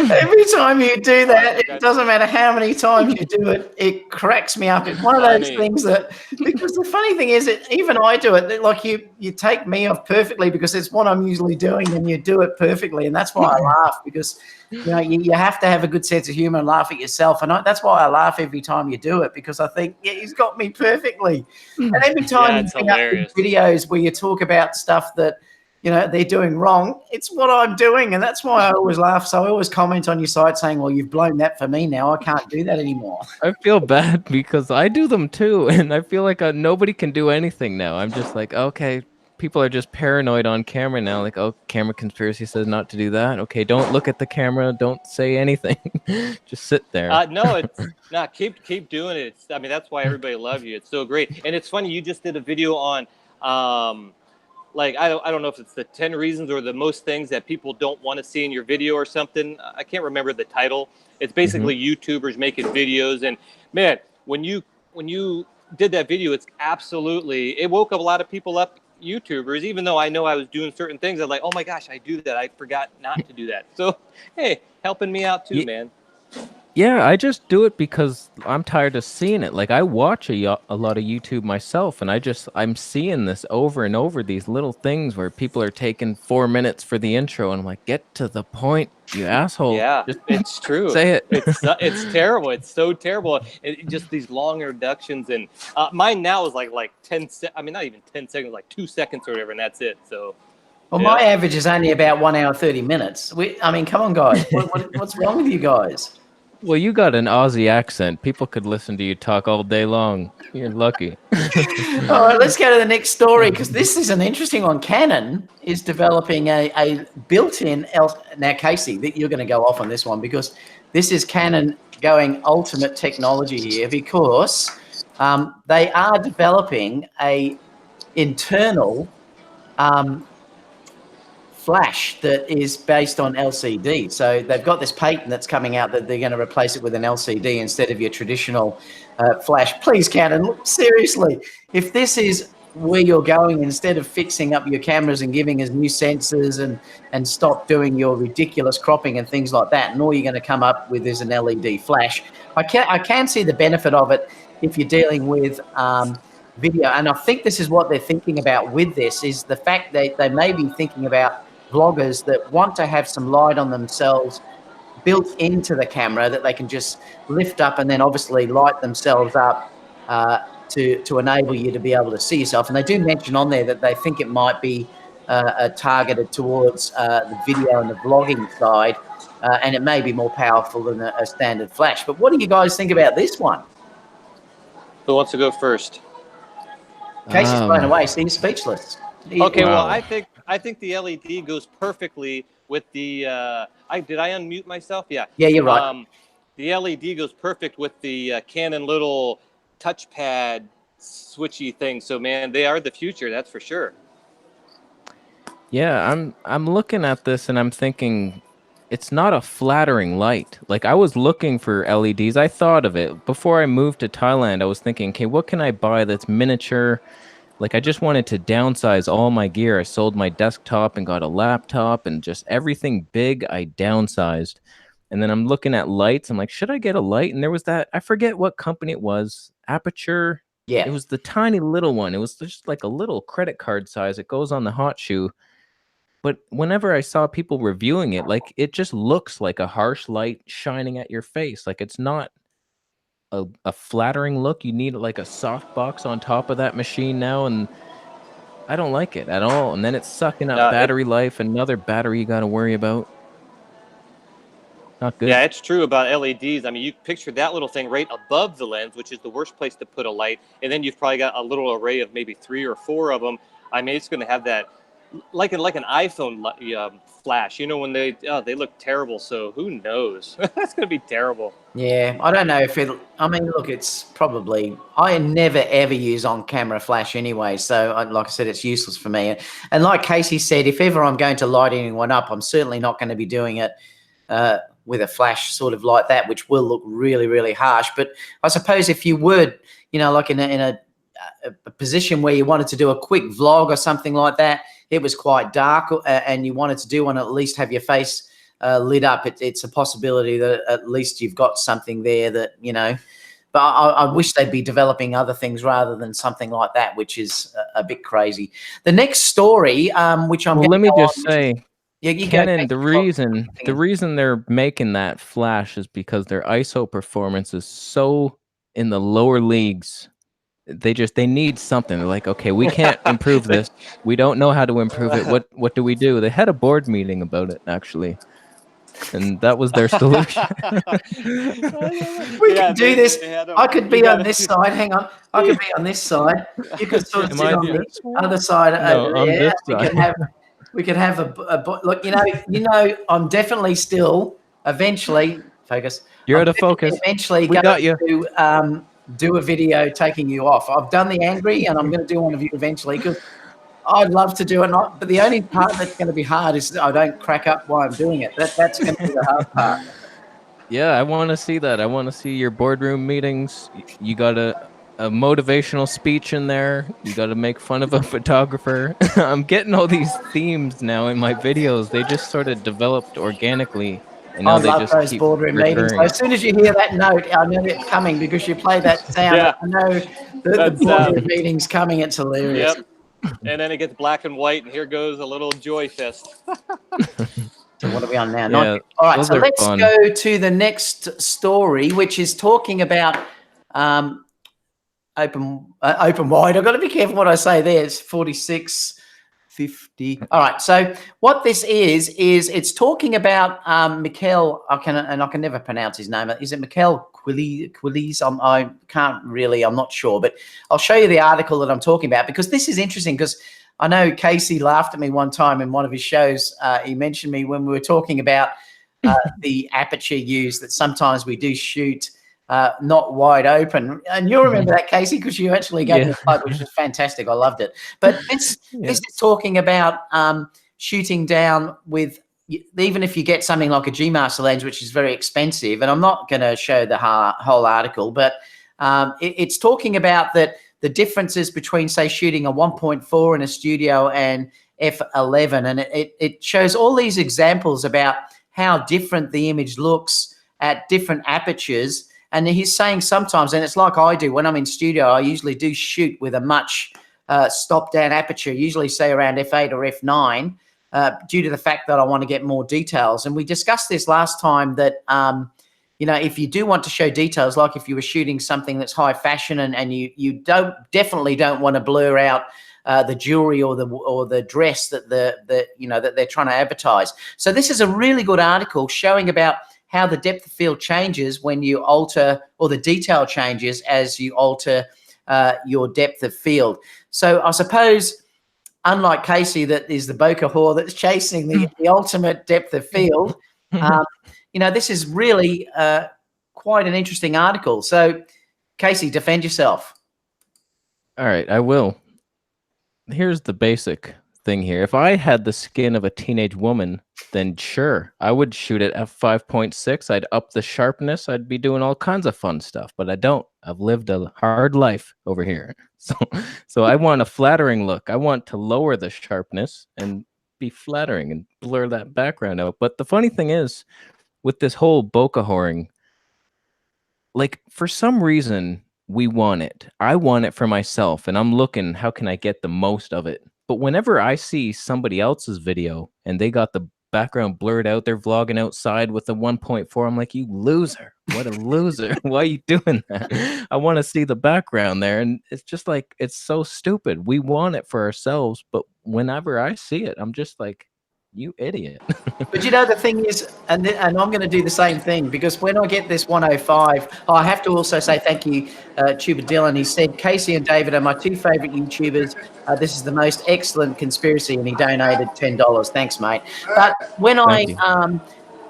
Every time you do that, it doesn't matter how many times you do it, it cracks me up. It's one of those things that, because the funny thing is that even I do it, like you take me off perfectly because it's what I'm usually doing and you do it perfectly. And that's why I laugh, because you have to have a good sense of humor and laugh at yourself. And that's why I laugh every time you do it, because I think, yeah, he's got me perfectly. And every time you bring up these videos where you talk about stuff that, they're doing wrong, it's what I'm doing. And that's why I always laugh. So I always comment on your site saying, well, you've blown that for me now. I can't do that anymore. I feel bad because I do them too. And I feel like nobody can do anything now. I'm just like, okay, people are just paranoid on camera now. Like, oh, Camera Conspiracy says not to do that. Okay, don't look at the camera. Don't say anything. Just sit there. No, it's not. Keep doing it. That's why everybody loves you. It's so great. And it's funny, you just did a video on like, I don't know if it's the 10 reasons or the most things that people don't want to see in your video or something. I can't remember the title. It's basically YouTubers making videos. And man, when you did that video, it woke up a lot of people up, YouTubers, even though I know I was doing certain things. I'm like, oh my gosh, I do that. I forgot not to do that. So, hey, helping me out too, man. Yeah, I just do it because I'm tired of seeing it. Like, I watch a lot of YouTube myself, and I'm seeing this over and over, these little things where people are taking 4 minutes for the intro, and I'm like, get to the point, you asshole. Yeah, just it's true. Say it. It's terrible. It's so terrible. Just these long introductions, and mine now is like 10 not even 10 seconds, like 2 seconds or whatever, and that's it. So. Well, my average is only about 1 hour, 30 minutes. Come on, guys. What's wrong with you guys? Well, you got an Aussie accent. People could listen to you talk all day long. You're lucky. All right, let's go to the next story, because this is an interesting one. Canon is developing a built-in now, Kasey, you're going to go off on this one, because this is Canon going ultimate technology here, because they are developing a internal flash that is based on LCD. So they've got this patent that's coming out that they're going to replace it with an LCD instead of your traditional flash. Please, Canon, look, seriously, if this is where you're going, instead of fixing up your cameras and giving us new sensors and stop doing your ridiculous cropping and things like that, and all you're going to come up with is an LED flash, I can see the benefit of it if you're dealing with video. And I think this is what they're thinking about with this, is the fact that they may be thinking about vloggers that want to have some light on themselves built into the camera that they can just lift up and then obviously light themselves up to enable you to be able to see yourself. And they do mention on there that they think it might be targeted towards the video and the vlogging side, and it may be more powerful than a standard flash. But what do you guys think about this one? Who wants to go first? Kasey's blown away. Seems speechless. Okay, well, I think the LED goes perfectly with the. Did I unmute myself? Yeah. Yeah, you're right. The LED goes perfect with the Canon little touchpad switchy thing. So, man, they are the future. That's for sure. Yeah, I'm looking at this and I'm thinking, it's not a flattering light. Like, I was looking for LEDs. I thought of it before I moved to Thailand. I was thinking, okay, what can I buy that's miniature? Like, I just wanted to downsize all my gear. I sold my desktop and got a laptop, and just everything big, I downsized. And then I'm looking at lights. I'm like, should I get a light? And there was that, I forget what company it was, Aperture. Yeah. It was the tiny little one. It was just like a little credit card size. It goes on the hot shoe. But whenever I saw people reviewing it, like, it just looks like a harsh light shining at your face. Like, it's not a flattering look. You need like a soft box on top of that machine now, and I don't like it at all. And then it's sucking up battery life, another battery you got to worry about. Not good. Yeah, it's true about LEDs. I mean, you picture that little thing right above the lens, which is the worst place to put a light, and then you've probably got a little array of maybe 3 or 4 of them. I mean, it's going to have that like an iPhone flash. You know, when they look terrible. So who knows? That's gonna be terrible. Yeah, I don't know if it. I mean, look, it's probably. I never ever use on camera flash anyway, so like I said, it's useless for me. And like Kasey said, if ever I'm going to light anyone up, I'm certainly not going to be doing it with a flash sort of like that, which will look really, really harsh. But I suppose if you would, you know, like in a position where you wanted to do a quick vlog or something like that, it was quite dark, and you wanted to do one, at least have your face lit up, it's a possibility that at least you've got something there that, you know. But I wish they'd be developing other things rather than something like that, which is a bit crazy. The next story, which I'm well, let me just on, say, yeah, you Canon, go, the reason they're making that flash is because their ISO performance is so in the lower leagues. They need something. They're like, okay, we can't improve this. We don't know how to improve it. What do we do? They had a board meeting about it, actually. And that was their solution. We can do this. I could be on this side. Hang on. I could be on this side. You could sort of sit on the other side over on there. this side. We could have a look. You know. I'm definitely still eventually focus. You're I'm out of focus. Eventually, We got you. To do a video taking you off. I've done the angry, and I'm going to do one of you eventually because I'd love to do it. But the only part that's going to be hard is I don't crack up while I'm doing it. That's going to be the hard part. Yeah, I want to see that. I want to see your boardroom meetings. You got a motivational speech in there. You got to make fun of a photographer. I'm getting all these themes now in my videos. They just sort of developed organically. And now they just those keep boardroom meetings. So as soon as you hear that note, I know it's coming because you play that sound. Yeah. I know the boardroom meeting's coming. It's hilarious. Yep. And then it gets black and white, and here goes a little joy fest. So what are we on now? Yeah, all right, so let's fun. go to the next story, which is talking about open wide. I've got to be careful what I say there. It's 4650. All right, so what this is it's talking about Mikhail. I can never pronounce his name. Is it Mikhail Quiles? I can't really. I'm not sure, but I'll show you the article that I'm talking about because this is interesting because I know Kasey laughed at me one time in one of his shows. He mentioned me when we were talking about the aperture used, that sometimes we do shoot not wide open. And you'll remember that, Kasey, because you actually gave me a plug, which was fantastic. I loved it. But this is talking about shooting down with, even if you get something like a G Master lens, which is very expensive, and I'm not going to show the whole article, but it's talking about that the differences between, say, shooting a 1.4 in a studio and f11, and it shows all these examples about how different the image looks at different apertures. And he's saying sometimes, and it's like I do when I'm in studio, I usually do shoot with a much stop down aperture, usually say around f8 or f9, due to the fact that I want to get more details. And we discussed this last time that you know, if you do want to show details, like if you were shooting something that's high fashion and you definitely don't want to blur out the jewelry or the dress that that they're trying to advertise. So this is a really good article showing about how the depth of field changes when you alter, or the detail changes as you alter your depth of field. So I suppose, unlike Kasey, that is the bokeh whore that's chasing the ultimate depth of field, you know, this is really quite an interesting article. So, Kasey, defend yourself. All right, I will. Here's the basic thing here. If I had the skin of a teenage woman, then sure, I would shoot at f5.6. I'd up the sharpness. I'd be doing all kinds of fun stuff, but I don't. I've lived a hard life over here. So I want a flattering look. I want to lower the sharpness and be flattering and blur that background out. But the funny thing is, with this whole bokeh whoring, like, for some reason, we want it. I want it for myself, and I'm looking, how can I get the most of it? But whenever I see somebody else's video and they got the background blurred out, they're vlogging outside with a 1.4, I'm like, you loser. What a loser. Why are you doing that? I want to see the background there. And it's just like, it's so stupid. We want it for ourselves, but whenever I see it, I'm just like, You idiot. But you know, the thing is, and I'm going to do the same thing, because when I get this 105, I have to also say thank you, Tuber Dylan. He said, Kasey and David are my two favorite YouTubers. This is the most excellent conspiracy, and he donated $10. Thanks, mate. But when I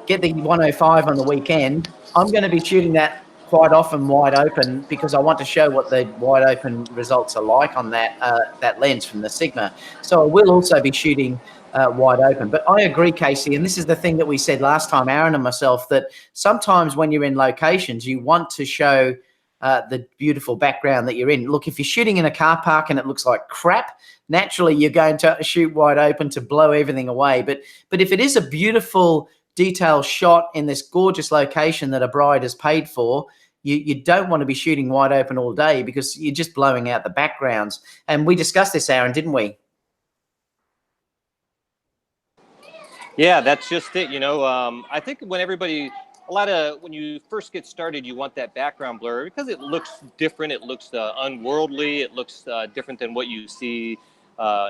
get the 105 on the weekend, I'm going to be shooting that quite often wide open, because I want to show what the wide open results are like on that that lens from the Sigma. So I will also be shooting wide open. But I agree, Kasey, and this is the thing that we said last time, Aron and myself, that sometimes when you're in locations, you want to show the beautiful background that you're in. Look, if you're shooting in a car park and it looks like crap, naturally you're going to shoot wide open to blow everything away. But if it is a beautiful detailed shot in this gorgeous location that a bride has paid for, you don't want to be shooting wide open all day, because you're just blowing out the backgrounds. And we discussed this, Aron, didn't we? Yeah, that's just it. You know, I think when when you first get started, you want that background blur because it looks different. It looks unworldly. It looks different than what you see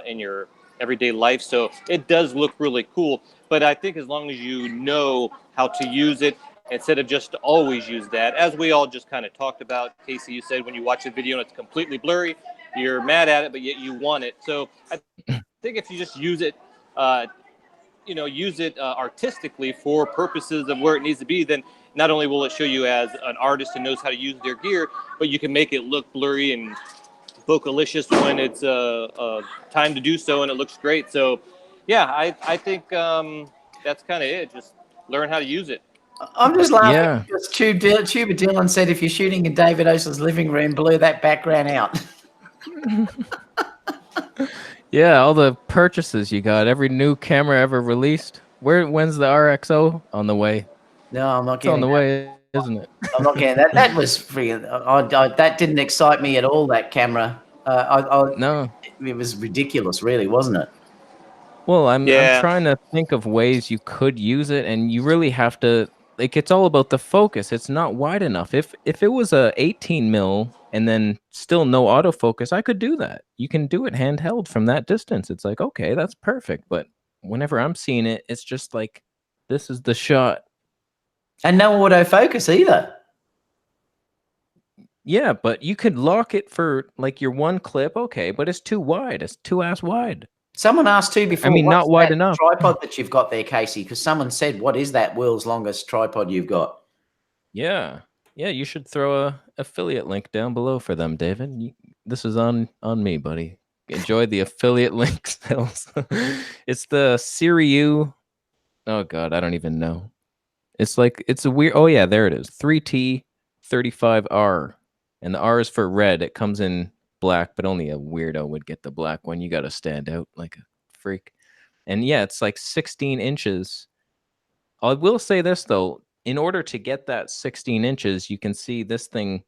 in your everyday life. So it does look really cool. But I think as long as you know how to use it, instead of just to always use that, as we all just kind of talked about, Kasey, you said when you watch a video and it's completely blurry, you're mad at it, but yet you want it. So I think if you just use it, artistically for purposes of where it needs to be, then not only will it show you as an artist who knows how to use their gear, but you can make it look blurry and bokeh-licious when it's time to do so, and it looks great. So, yeah, I think that's kind of it. Just learn how to use it. I'm just laughing because Tuber Dylan said if you're shooting in David Osa's living room, blur that background out. Yeah, all the purchases you got, every new camera ever released. When's the RXO on the way? No, I'm not It's on getting the that. way, isn't it? I'm not getting that. That was freaking. That didn't excite me at all. That camera. No. It was ridiculous, really, wasn't it? Well, I'm trying to think of ways you could use it, and you really have to, like, it's all about the focus. It's not wide enough. If it was a 18 mil and then still no autofocus, I could do that. You can do it handheld from that distance. It's like, okay, that's perfect. But whenever I'm seeing it, it's just like, this is the shot. And no autofocus either. Yeah, but you could lock it for like your one clip, okay, but it's too wide. It's too ass wide. Someone asked too before. I mean, not wide enough. Tripod that you've got there, Kasey, because someone said, "What is that world's longest tripod you've got?" Yeah, you should throw a affiliate link down below for them, David. This is on me, buddy. Enjoy the affiliate links. It's the Siriu. Oh God, I don't even know. It's a weird. Oh yeah, there it is. 3T35R, and the R is for red. It comes in black, but only a weirdo would get the black one. You got to stand out like a freak. And yeah, it's like 16 inches. I will say this though, in order to get that 16 inches, you can see this thing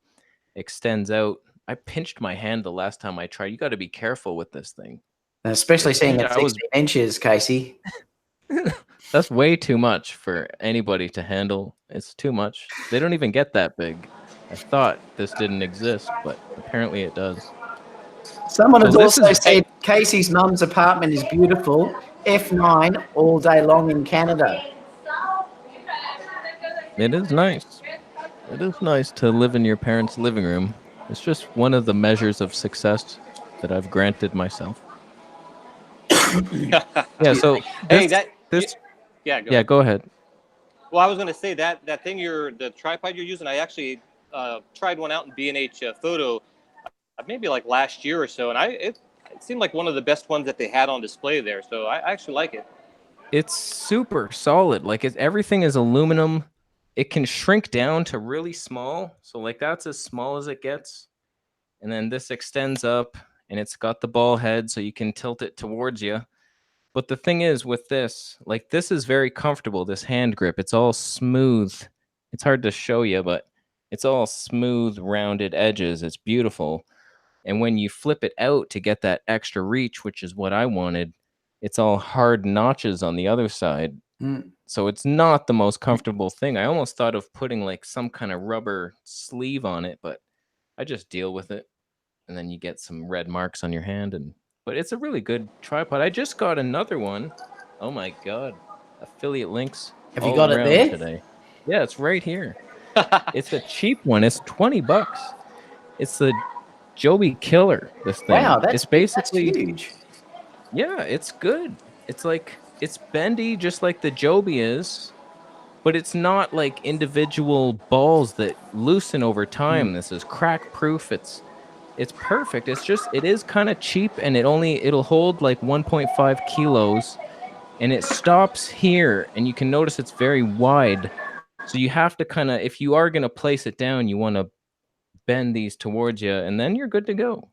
extends out. I pinched my hand the last time I tried. You got to be careful with this thing. Especially seeing it 16 inches, Kasey. That's way too much for anybody to handle. It's too much. They don't even get that big. I thought this didn't exist, but apparently it does. Someone has also said Kasey's mum's apartment is beautiful. F9 all day long in Canada. It is nice. It is nice to live in your parents' living room. It's just one of the measures of success that I've granted myself. Yeah, so go ahead. Well, I was going to say that thing the tripod you're using, I actually tried one out in B&H Photo maybe like last year or so, and it seemed like one of the best ones that they had on display there. So I actually like it. It's super solid. Like everything is aluminum. It can shrink down to really small. So like that's as small as it gets. And then this extends up, and it's got the ball head so you can tilt it towards you. But the thing is with this, like this is very comfortable, this hand grip. It's all smooth. It's hard to show you, but it's all smooth, rounded edges. It's beautiful. And when you flip it out to get that extra reach, which is what I wanted, it's all hard notches on the other side. So it's not the most comfortable thing. I almost thought of putting like some kind of rubber sleeve on it, but I just deal with it. And then you get some red marks on your hand. But it's a really good tripod. I just got another one Oh my God. Affiliate links Have you all got it around there? today. Yeah, it's right here. It's a cheap one. It's $20. It's the Joby Killer, this thing. Wow, It's that's basically, huge. yeah, it's good. It's like, it's bendy just like the Joby is, but it's not like individual balls that loosen over time. This is crack proof. It's perfect. It's just, it is kind of cheap, and it'll hold like 1.5 kilos, and it stops here, and you can notice it's very wide. So you have to kind of, if you are going to place it down, you want to bend these towards you, and then you're good to go.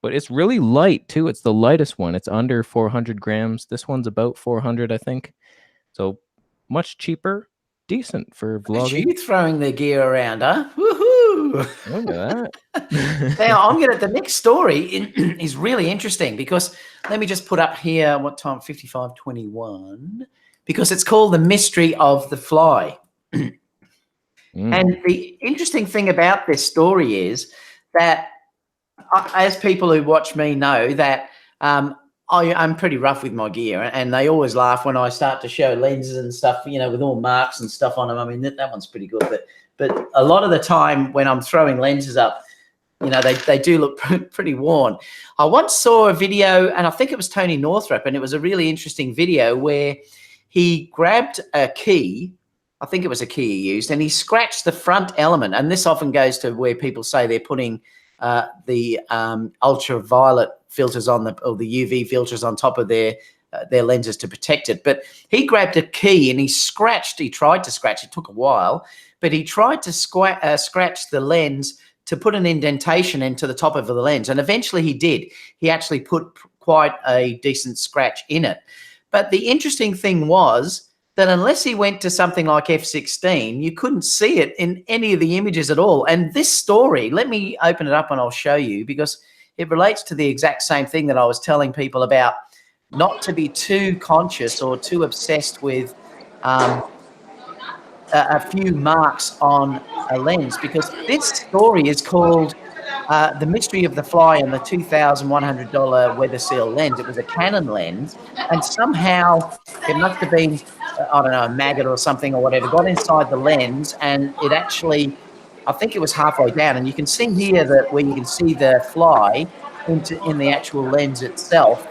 But it's really light too. It's the lightest one. It's under 400 grams. This one's about 400, I think. So much cheaper, decent for Look at vlogging. you throwing the gear around, huh? Woohoo! Look at that. Now, the next story is really interesting because let me just put up here what time, 55:21, because it's called The Mystery of the Fly. And the interesting thing about this story is that, as people who watch me know, that I'm pretty rough with my gear, and they always laugh when I start to show lenses and stuff, with all marks and stuff on them. I mean, that one's pretty good, but a lot of the time when I'm throwing lenses up, they do look pretty worn. I once saw a video, and I think it was Tony Northrup, and it was a really interesting video where he grabbed a key. I think it was a key he used, and he scratched the front element. And this often goes to where people say they're putting the ultraviolet filters on or the UV filters on top of their lenses to protect it. But he grabbed a key and he tried to scratch, it took a while, but he tried to scratch the lens to put an indentation into the top of the lens. And eventually he did. He actually put quite a decent scratch in it. But the interesting thing was that unless he went to something like f/16, you couldn't see it in any of the images at all. And this story, let me open it up and I'll show you, because it relates to the exact same thing that I was telling people about, not to be too conscious or too obsessed with a few marks on a lens, because this story is called The Mystery of the Fly and the $2,100 Weather Seal Lens. It was a Canon lens, and somehow it must have been, I don't know, a maggot or something or whatever, got inside the lens, and it actually, I think it was halfway down, and you can see here where you can see the fly in the actual lens itself,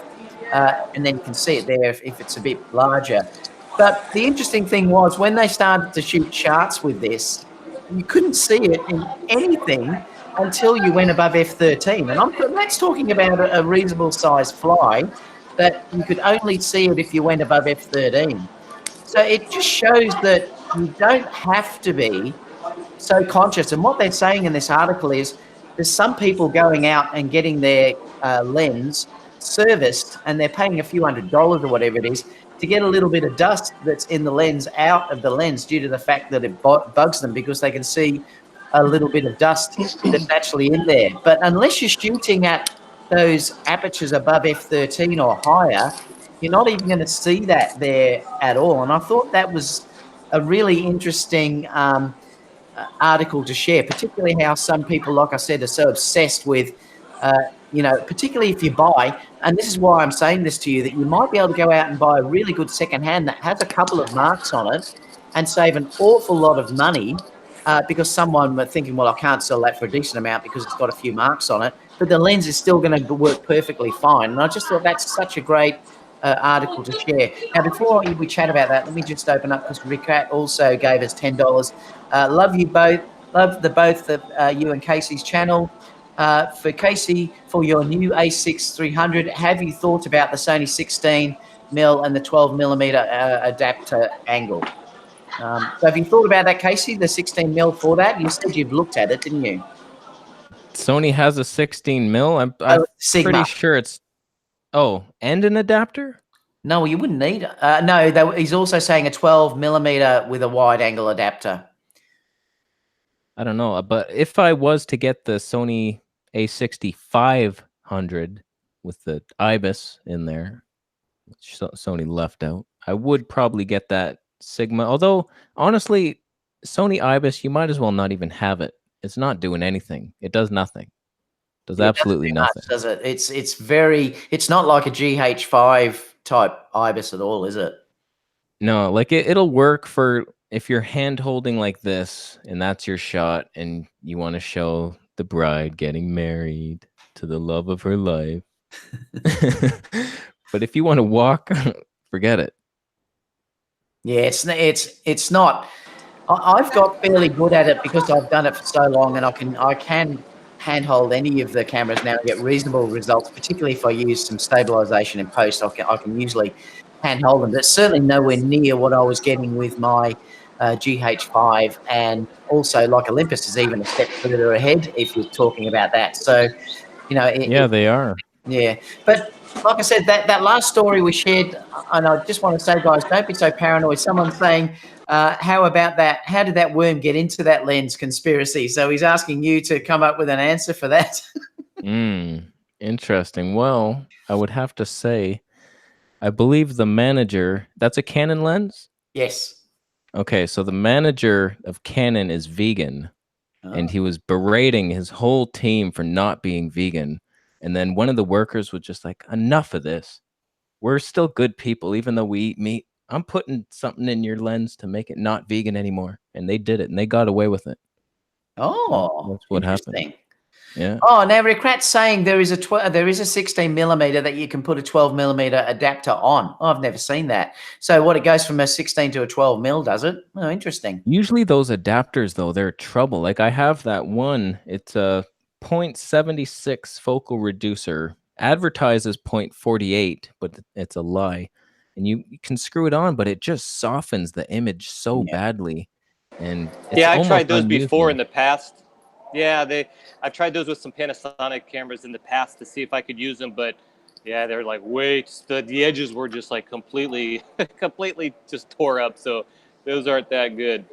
and then you can see it there if it's a bit larger. But the interesting thing was when they started to shoot charts with this, you couldn't see it in anything until you went above f/13. And that's talking about a reasonable size fly, that you could only see it if you went above f/13. So it just shows that you don't have to be so conscious. And what they're saying in this article is there's some people going out and getting their lens serviced, and they're paying a few $100s or whatever it is to get a little bit of dust that's in the lens out of the lens, due to the fact that it bugs them, because they can see a little bit of dust that's actually in there. But unless you're shooting at those apertures above f/13 or higher, you're not even going to see that there at all. And I thought that was a really interesting article to share, particularly how some people, like I said, are so obsessed with, particularly if you buy, and this is why I'm saying this to you, that you might be able to go out and buy a really good secondhand that has a couple of marks on it and save an awful lot of money, because someone were thinking, well, I can't sell that for a decent amount because it's got a few marks on it, but the lens is still going to work perfectly fine. And I just thought that's such a great article to share. Now, before we chat about that, let me just open up, because Ricat also gave us $10. Love you both. Love the both of you and Kasey's channel. For Kasey, for your new A6 300, have you thought about the Sony 16mm and the 12mm adapter angle? So have you thought about that, Kasey, the 16mm for that? You said you've looked at it, didn't you? Sony has a 16mm. I'm Sigma. pretty sure it's... Oh, and an adapter? No, you wouldn't need it. No, he's also saying a 12mm with a wide angle adapter. I don't know, but if I was to get the Sony A6500 with the IBIS in there, which Sony left out, I would probably get that Sigma. Although, honestly, Sony IBIS, you might as well not even have it. It's not doing anything. It does nothing. It does absolutely nothing. Much, does it? It's not like a GH5 type IBIS at all, is it? No, like it'll work for if you're hand holding like this and that's your shot and you want to show the bride getting married to the love of her life. But if you want to walk, forget it. Yeah, it's not. I've got fairly good at it because I've done it for so long, and I can handhold any of the cameras now and get reasonable results. Particularly if I use some stabilization in post, I can usually handhold them. But it's certainly nowhere near what I was getting with my GH5, and also like Olympus is even a step further ahead if you're talking about that. So, you know, Yeah, they are. yeah, but like I said, that last story we shared, and I just want to say, guys, don't be so paranoid. Someone's saying, how about that? How did that worm get into that lens conspiracy? So he's asking you to come up with an answer for that. Interesting. Well, I would have to say, I believe the manager, that's a Canon lens? Yes. Okay, so the manager of Canon is vegan, and he was berating his whole team for not being vegan. And then one of the workers was just like, enough of this. We're still good people, even though we eat meat. I'm putting something in your lens to make it not vegan anymore. And they did it, and they got away with it. Oh, that's what interesting. happened. Yeah. Oh, now Rickrat's saying there is a 16 millimeter that you can put a 12 millimeter adapter on. Oh, I've never seen that. So what, it goes from a 16 to a 12 mil, does it? Oh, interesting. Usually those adapters, though, they're trouble. Like I have that one. It's a 0.76 focal reducer. Advertises 0.48, but it's a lie. And you can screw it on, but it just softens the image so badly. And it's I've tried those unusable. before in the past. Yeah, I've tried those with some Panasonic cameras in the past to see if I could use them, but yeah, they're like the edges were just like completely just tore up. So those aren't that good.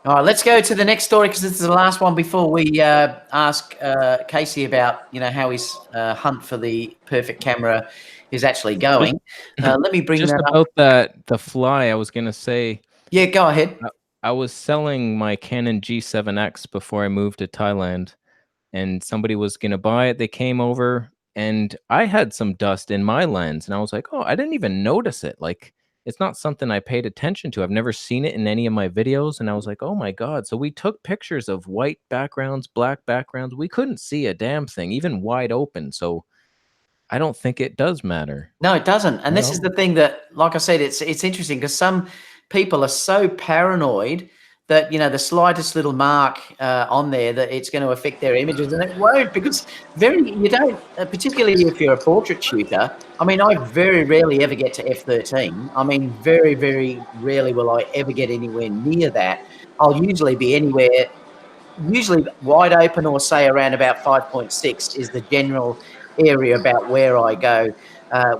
All right, let's go to the next story because this is the last one before we ask Kasey about how his hunt for the perfect camera is actually going. Let me bring just that about up. the fly. I was gonna say. Yeah, go ahead. I was selling my Canon G7X before I moved to Thailand, and somebody was gonna buy it. They came over, and I had some dust in my lens, and I was like, "Oh, I didn't even notice it." Like, it's not something I paid attention to. I've never seen it in any of my videos, and I was like, "Oh my god!" So we took pictures of white backgrounds, black backgrounds. We couldn't see a damn thing, even wide open. So I don't think it does matter. No, it doesn't. And this is the thing that, like I said, it's interesting because some people are so paranoid that the slightest little mark on there that it's going to affect their images, and it won't, because you don't, particularly if you're a portrait shooter. I mean, I very rarely ever get to f13. I mean, very, very rarely will I ever get anywhere near that. I'll usually be anywhere, usually wide open, or say around about 5.6 is the general area about where I go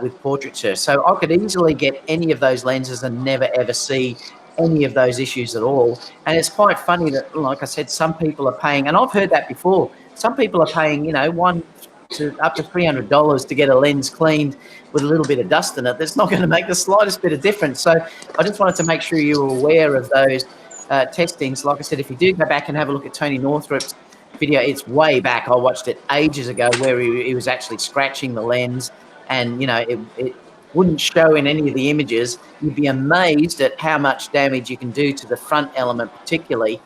with portraiture. So I could easily get any of those lenses and never ever see any of those issues at all. And it's quite funny that, like I said, some people are paying, and I've heard that before, some people are paying, $100 to up to $300 to get a lens cleaned with a little bit of dust in it. That's not going to make the slightest bit of difference. So I just wanted to make sure you were aware of those testings. Like I said, if you do go back and have a look at Tony Northrup's video, it's way back. I watched it ages ago where he was actually scratching the lens, and it wouldn't show in any of the images. You'd be amazed at how much damage you can do to the front element, particularly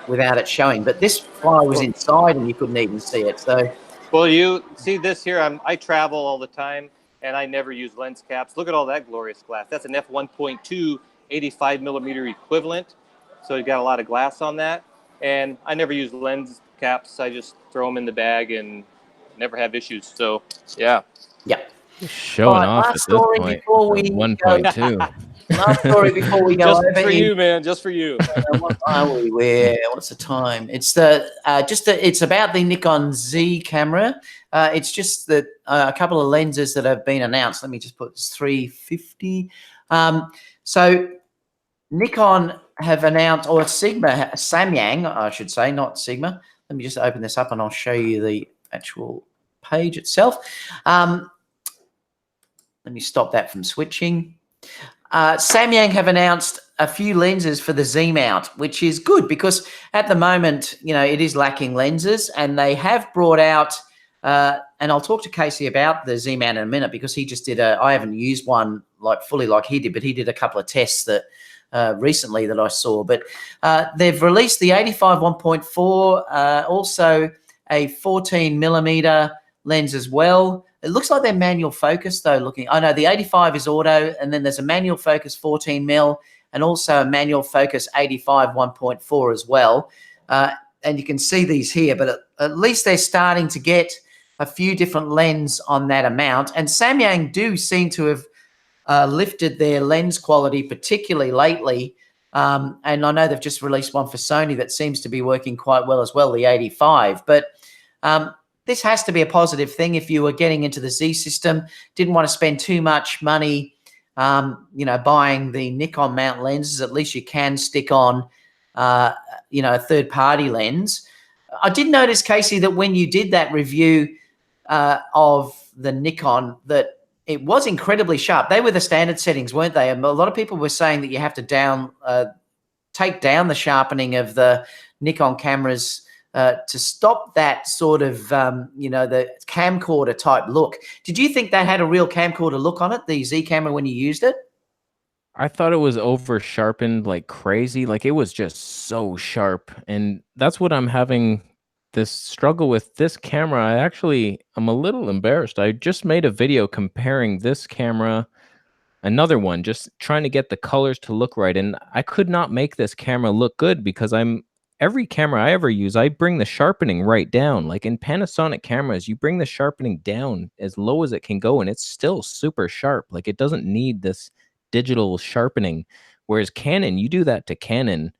without it showing. But this fly was inside and you couldn't even see it. So, well, you see this here. I travel all the time and I never use lens caps. Look at all that glorious glass. That's an f1.2 85 millimeter equivalent. So you got a lot of glass on that. And I never use lens caps. I just throw them in the bag and never have issues. So, yeah. Yeah. Showing off at this point. Before we 1.2. Last story before we go just over. For you, man. Just for you. What are we? What's the time? It's it's about the Nikon Z camera. It's just that a couple of lenses that have been announced. Let me just put this 350. So Nikon have announced, or Samyang, I should say, not Sigma. Let me just open this up and I'll show you the actual page itself. Let me stop that from switching. Samyang have announced a few lenses for the Z mount, which is good because at the moment, it is lacking lenses, and they have brought out and I'll talk to Kasey about the Z mount in a minute, because he just did I haven't used one like fully like he did, but he did a couple of tests that recently that I saw. But they've released the 85 1.4, also a 14 millimeter lens as well. It looks like they're manual focus though. Looking, I know the 85 is auto, and then there's a manual focus 14 mil, and also a manual focus 85 1.4 as well. And you can see these here, but at least they're starting to get a few different lens on that amount. And Samyang do seem to have lifted their lens quality, particularly lately. And I know they've just released one for Sony that seems to be working quite well as well, the 85. But this has to be a positive thing if you were getting into the Z system, didn't want to spend too much money, buying the Nikon mount lenses. At least you can stick on a third-party lens. I did notice, Kasey, that when you did that review of the Nikon, that it was incredibly sharp. They were the standard settings, weren't they? And a lot of people were saying that you have to take down the sharpening of the Nikon cameras to stop that sort of, the camcorder type look. Did you think that had a real camcorder look on it, the Z camera, when you used it? I thought it was over sharpened like crazy. Like it was just so sharp. And that's what I'm having this struggle with this camera. I'm a little embarrassed. I just made a video comparing this camera, another one, just trying to get the colors to look right. And I could not make this camera look good because every camera I ever use, I bring the sharpening right down. Like in Panasonic cameras, you bring the sharpening down as low as it can go, and it's still super sharp. Like it doesn't need this digital sharpening. Whereas Canon, you do that to Canon,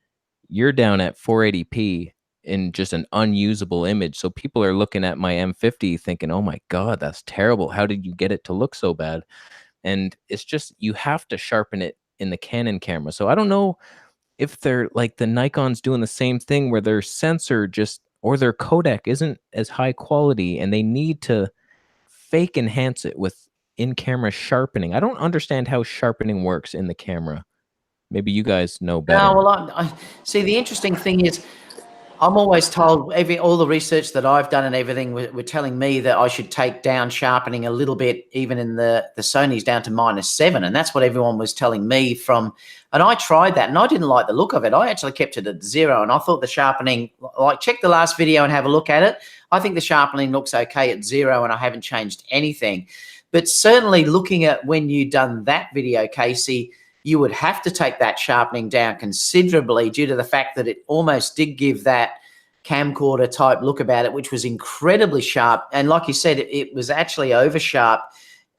you're down at 480p in just an unusable image. So people are looking at my M50 thinking, oh my God, that's terrible. How did you get it to look so bad? And it's just, you have to sharpen it in the Canon camera. So I don't know if they're like the Nikon's doing the same thing where their sensor or their codec isn't as high quality and they need to fake enhance it with in-camera sharpening. I don't understand how sharpening works in the camera. Maybe you guys know better. No, well, I see. The interesting thing is, I'm always told all the research that I've done and everything were telling me that I should take down sharpening a little bit, even in the Sony's down to -7, and that's what everyone was telling me from. And I tried that, and I didn't like the look of it. I actually kept it at 0, and I thought the sharpening, like, check the last video and have a look at it. I think the sharpening looks okay at 0, and I haven't changed anything. But certainly, looking at when you done that video, Kasey, you would have to take that sharpening down considerably due to the fact that it almost did give that camcorder type look about it, which was incredibly sharp. And like you said, it was actually over sharp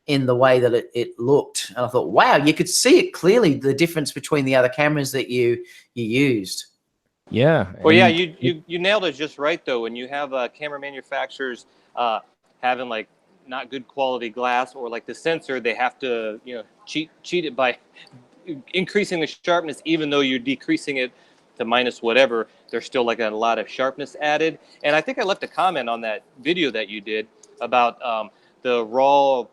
in the way that it looked. And I thought, wow, you could see it clearly, the difference between the other cameras that you used. Yeah. Well, yeah, you nailed it just right, though. When you have camera manufacturers having like not good quality glass, or like the sensor, they have to cheat it by increasing the sharpness, even though you're decreasing it to minus whatever, there's still like a lot of sharpness added. And I think I left a comment on that video that you did about the raw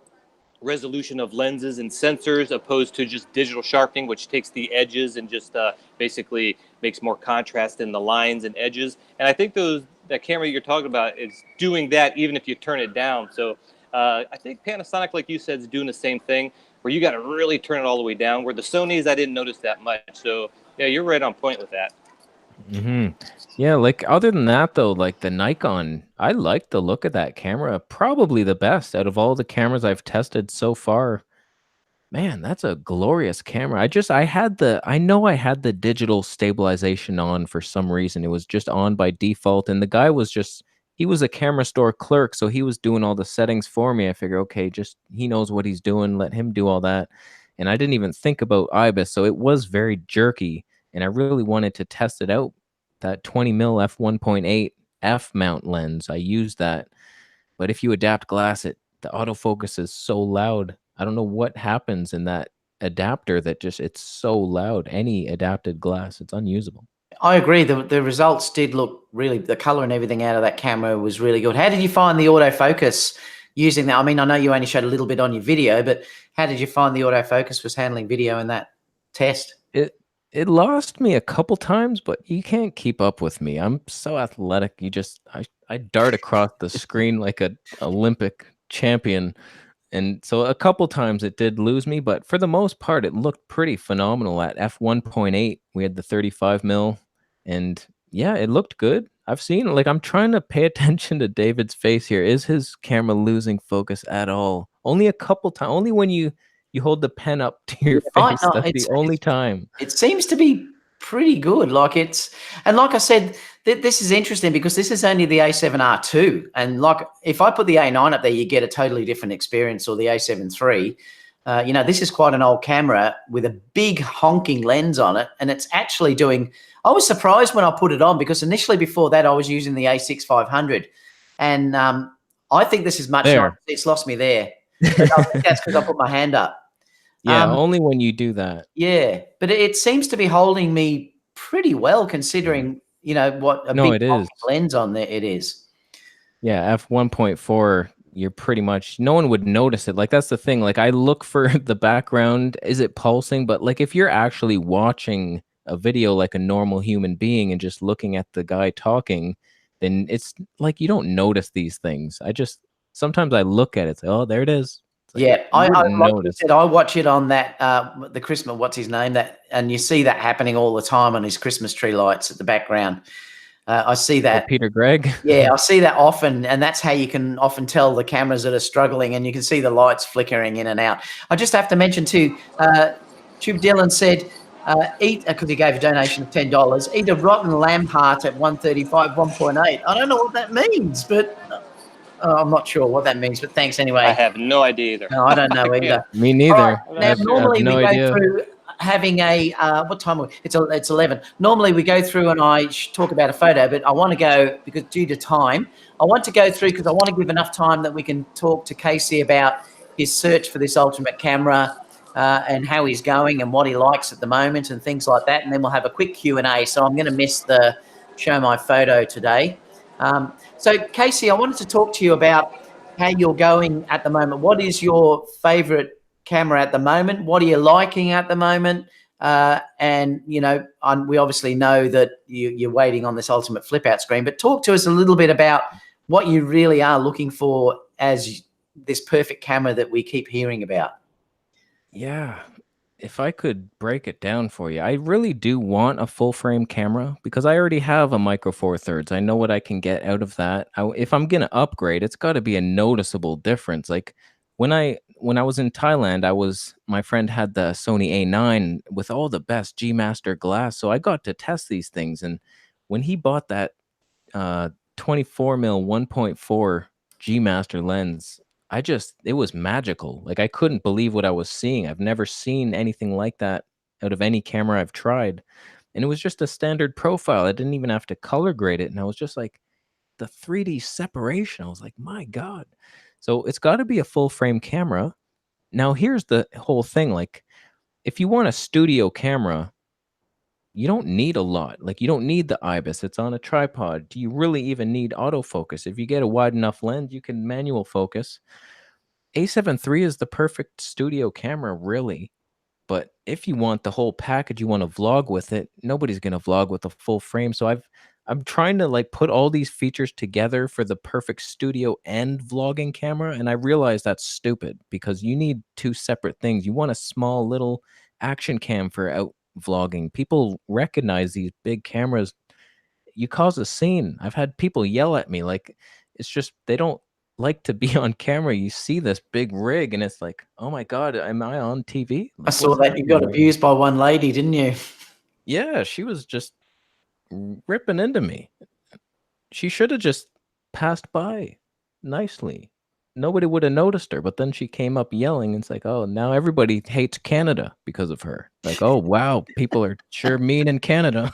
resolution of lenses and sensors opposed to just digital sharpening, which takes the edges and just basically makes more contrast in the lines and edges. And I think that camera you're talking about is doing that even if you turn it down. So I think Panasonic, like you said, is doing the same thing, where you got to really turn it all the way down, where the Sonys, I didn't notice that much. So yeah, you're right on point with that. Mm-hmm. Yeah, like other than that though, like the Nikon, I like the look of that camera. Probably the best out of all the cameras I've tested so far. Man, that's a glorious camera. I know I had the digital stabilization on for some reason. It was just on by default, and the guy was he was a camera store clerk, so he was doing all the settings for me. I figure, okay, he knows what he's doing, let him do all that. And I didn't even think about IBIS, so it was very jerky, and I really wanted to test it out. That 20 mil f1.8 f mount lens, I used that. But if you adapt glass, the autofocus is so loud. I don't know what happens in that adapter that it's so loud. Any adapted glass, it's unusable. I agree. The results did look really, the color and everything out of that camera was really good. How did you find the autofocus using that? I mean, I know you only showed a little bit on your video, but how did you find the autofocus was handling video in that test? It lost me a couple times, but you can't keep up with me. I'm so athletic. I dart across the screen like a Olympic champion. And so a couple times it did lose me, but for the most part, it looked pretty phenomenal at f1.8. We had the 35 mil, and yeah, it looked good. I've seen, like, I'm trying to pay attention to David's face here. Is his camera losing focus at all? Only a couple times. Only when you hold the pen up to your Might face. not. That's the only time. It seems to be pretty good. Like and like I said, this is interesting because this is only the A7R2, and like if I put the A9 up there, you get a totally different experience, or the A7 III. You know, this is quite an old camera with a big honking lens on it, and it's actually doing. I was surprised when I put it on because initially before that I was using the A6 500, and I think this is much There. nicer. It's lost me there. But I think that's because I put my hand up. Yeah, only when you do that. Yeah, but it seems to be holding me pretty well considering, you know, what a No, big it is. lens on there it is. Yeah, f1.4, you're pretty much, no one would notice it. Like, that's the thing. Like, I look for the background. Is it pulsing? But like, if you're actually watching a video like a normal human being and just looking at the guy talking, then it's like you don't notice these things. Sometimes I look at it, say, oh, there it is. Like, Yeah, I wouldn't like you notice. said, I watch it on that the Christmas, what's his name, that, and you see that happening all the time on his Christmas tree lights at the background. I see Oh, that. Peter Gregg. Yeah, I see that often, and that's how you can often tell the cameras that are struggling, and you can see the lights flickering in and out. I just have to mention too, Tube Dylan said, eat, because he gave a donation of $10, eat a rotten lamb heart at 135, 1.8. I don't know what that means, but I'm not sure what that means, but thanks anyway. I have no idea either. No, I don't know either. Me neither. Right, now, I normally have no we go idea. through having a what time? It's 11. Normally we go through and I talk about a photo, but I want to go because due to time, I want to go through because I want to give enough time that we can talk to Kasey about his search for this ultimate camera and how he's going and what he likes at the moment and things like that. And then we'll have a quick Q&A. So I'm going to miss the show my photo today. So Kasey, I wanted to talk to you about how you're going at the moment. What is your favorite camera at the moment? What are you liking at the moment? And, you know, we obviously know that you're waiting on this ultimate flip out screen, but talk to us a little bit about what you really are looking for as this perfect camera that we keep hearing about. Yeah. If I could break it down for you, I really do want a full frame camera because I already have a micro four thirds. I know what I can get out of that. If I'm gonna upgrade, it's got to be a noticeable difference. Like when I was in Thailand, my friend had the Sony A9 with all the best G Master glass, so I got to test these things. And when he bought that 24 mil 1.4 G Master lens, it was magical. Like, I couldn't believe what I was seeing. I've never seen anything like that out of any camera I've tried. And it was just a standard profile. I didn't even have to color grade it. And I was just like, the 3D separation. I was like, my God. So it's got to be a full frame camera. Now, here's the whole thing. Like, if you want a studio camera, you don't need a lot. Like, you don't need the IBIS. It's on a tripod. Do you really even need autofocus? If you get a wide enough lens, you can manual focus. A7 III is the perfect studio camera, really. But if you want the whole package, you want to vlog with it, nobody's going to vlog with a full frame. So I'm trying to like put all these features together for the perfect studio and vlogging camera, and I realize that's stupid because you need two separate things. You want a small little action cam for out vlogging. People recognize these big cameras. You cause a scene. I've had people yell at me like it's just they don't like to be on camera. You see this big rig and it's like, oh my God, am I on TV? Like, I saw that you got abused by one lady, didn't you? Yeah, she was just ripping into me. She should have just passed by nicely. Nobody would have noticed her, but then she came up yelling. And it's like, oh, now everybody hates Canada because of her. Like, oh, wow, people are sure mean in Canada.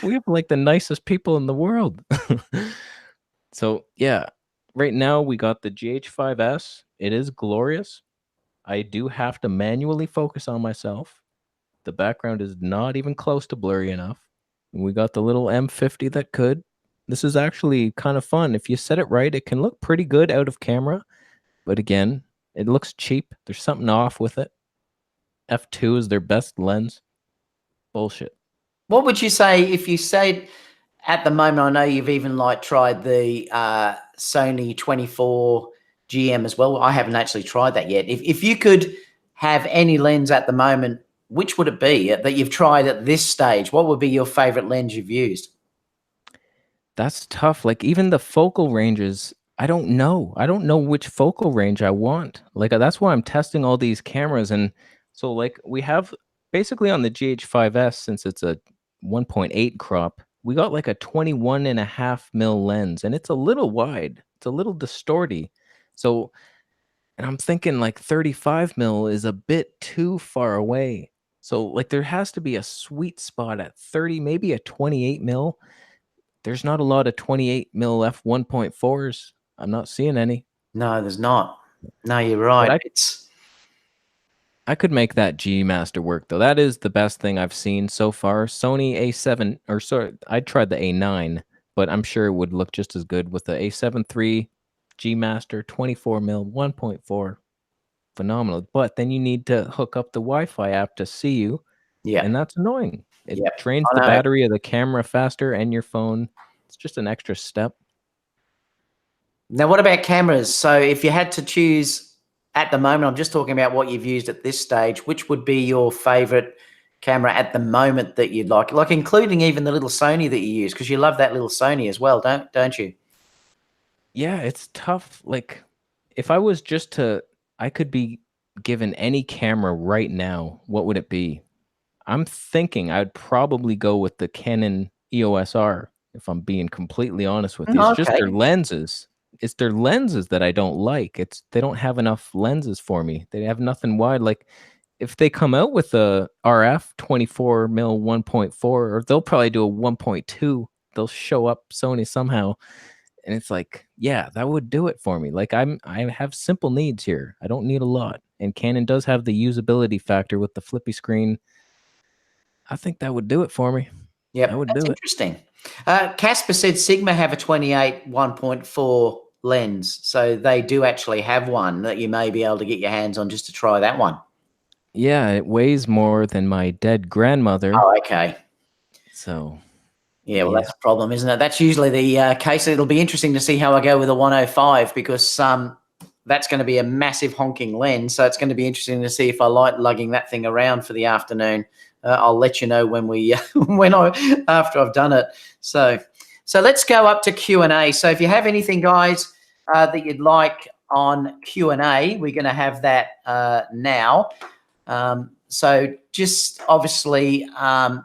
We have like the nicest people in the world. So, yeah, right now we got the GH5S. It is glorious. I do have to manually focus on myself. The background is not even close to blurry enough. And we got the little M50 that could. This is actually kind of fun. If you set it right, it can look pretty good out of camera. But again, it looks cheap. There's something off with it. F2 is their best lens. bullshit. What would you say if you said at the moment? I know you've even like tried the Sony 24 GM as well. I haven't actually tried that yet. If you could have any lens at the moment, which would it be that you've tried at this stage? What would be your favorite lens you've used? That's tough. Like even the focal ranges, I don't know. I don't know which focal range I want. Like that's why I'm testing all these cameras. And so like we have basically on the GH5S, since it's a 1.8 crop, we got like a 21.5 mm lens, and it's a little wide. It's a little distorty. So, and I'm thinking like 35 mm is a bit too far away. So like there has to be a sweet spot at 30, maybe a 28 mm. There's not a lot of 28 mm f1.4s. I'm not seeing any. No, there's not. No, you're right. But I could make that G Master work though. That is the best thing I've seen so far. Sony A7, or sorry, I tried the A9, but I'm sure it would look just as good with the A7 III G Master 24mm 1.4. Phenomenal. But then you need to hook up the Wi-Fi app to see you. Yeah. And that's annoying. It Yep. drains I the know. battery of the camera faster and your phone. It's just an extra step. Now, what about cameras? So if you had to choose at the moment, I'm just talking about what you've used at this stage, which would be your favorite camera at the moment that you'd like including even the little Sony that you use, because you love that little Sony as well, don't you? Yeah, it's tough. Like if I was just to, I could be given any camera right now, what would it be? I'm thinking I'd probably go with the Canon EOS R, if I'm being completely honest with you. It's just their Okay. lenses. It's their lenses that I don't like. They don't have enough lenses for me. They have nothing wide. Like if they come out with a RF 24mm 1.4, or they'll probably do a 1.2, they'll show up Sony somehow. And it's like, yeah, that would do it for me. Like I have simple needs here. I don't need a lot. And Canon does have the usability factor with the flippy screen. I think that would do it for me. Yep, That would that's do it. interesting. Casper said Sigma have a 28 1.4 lens, so they do actually have one that you may be able to get your hands on just to try that one. Yeah, it weighs more than my dead grandmother. Oh, okay. So Yeah, well, that's a problem, isn't it? That's usually the case. It'll be interesting to see how I go with a 105, because that's going to be a massive honking lens. So it's going to be interesting to see if I like lugging that thing around for the afternoon. I'll let you know when we after I've done it. So let's go up to Q&A. So if you have anything, guys, that you'd like on Q&A, we're going to have that now. So just obviously,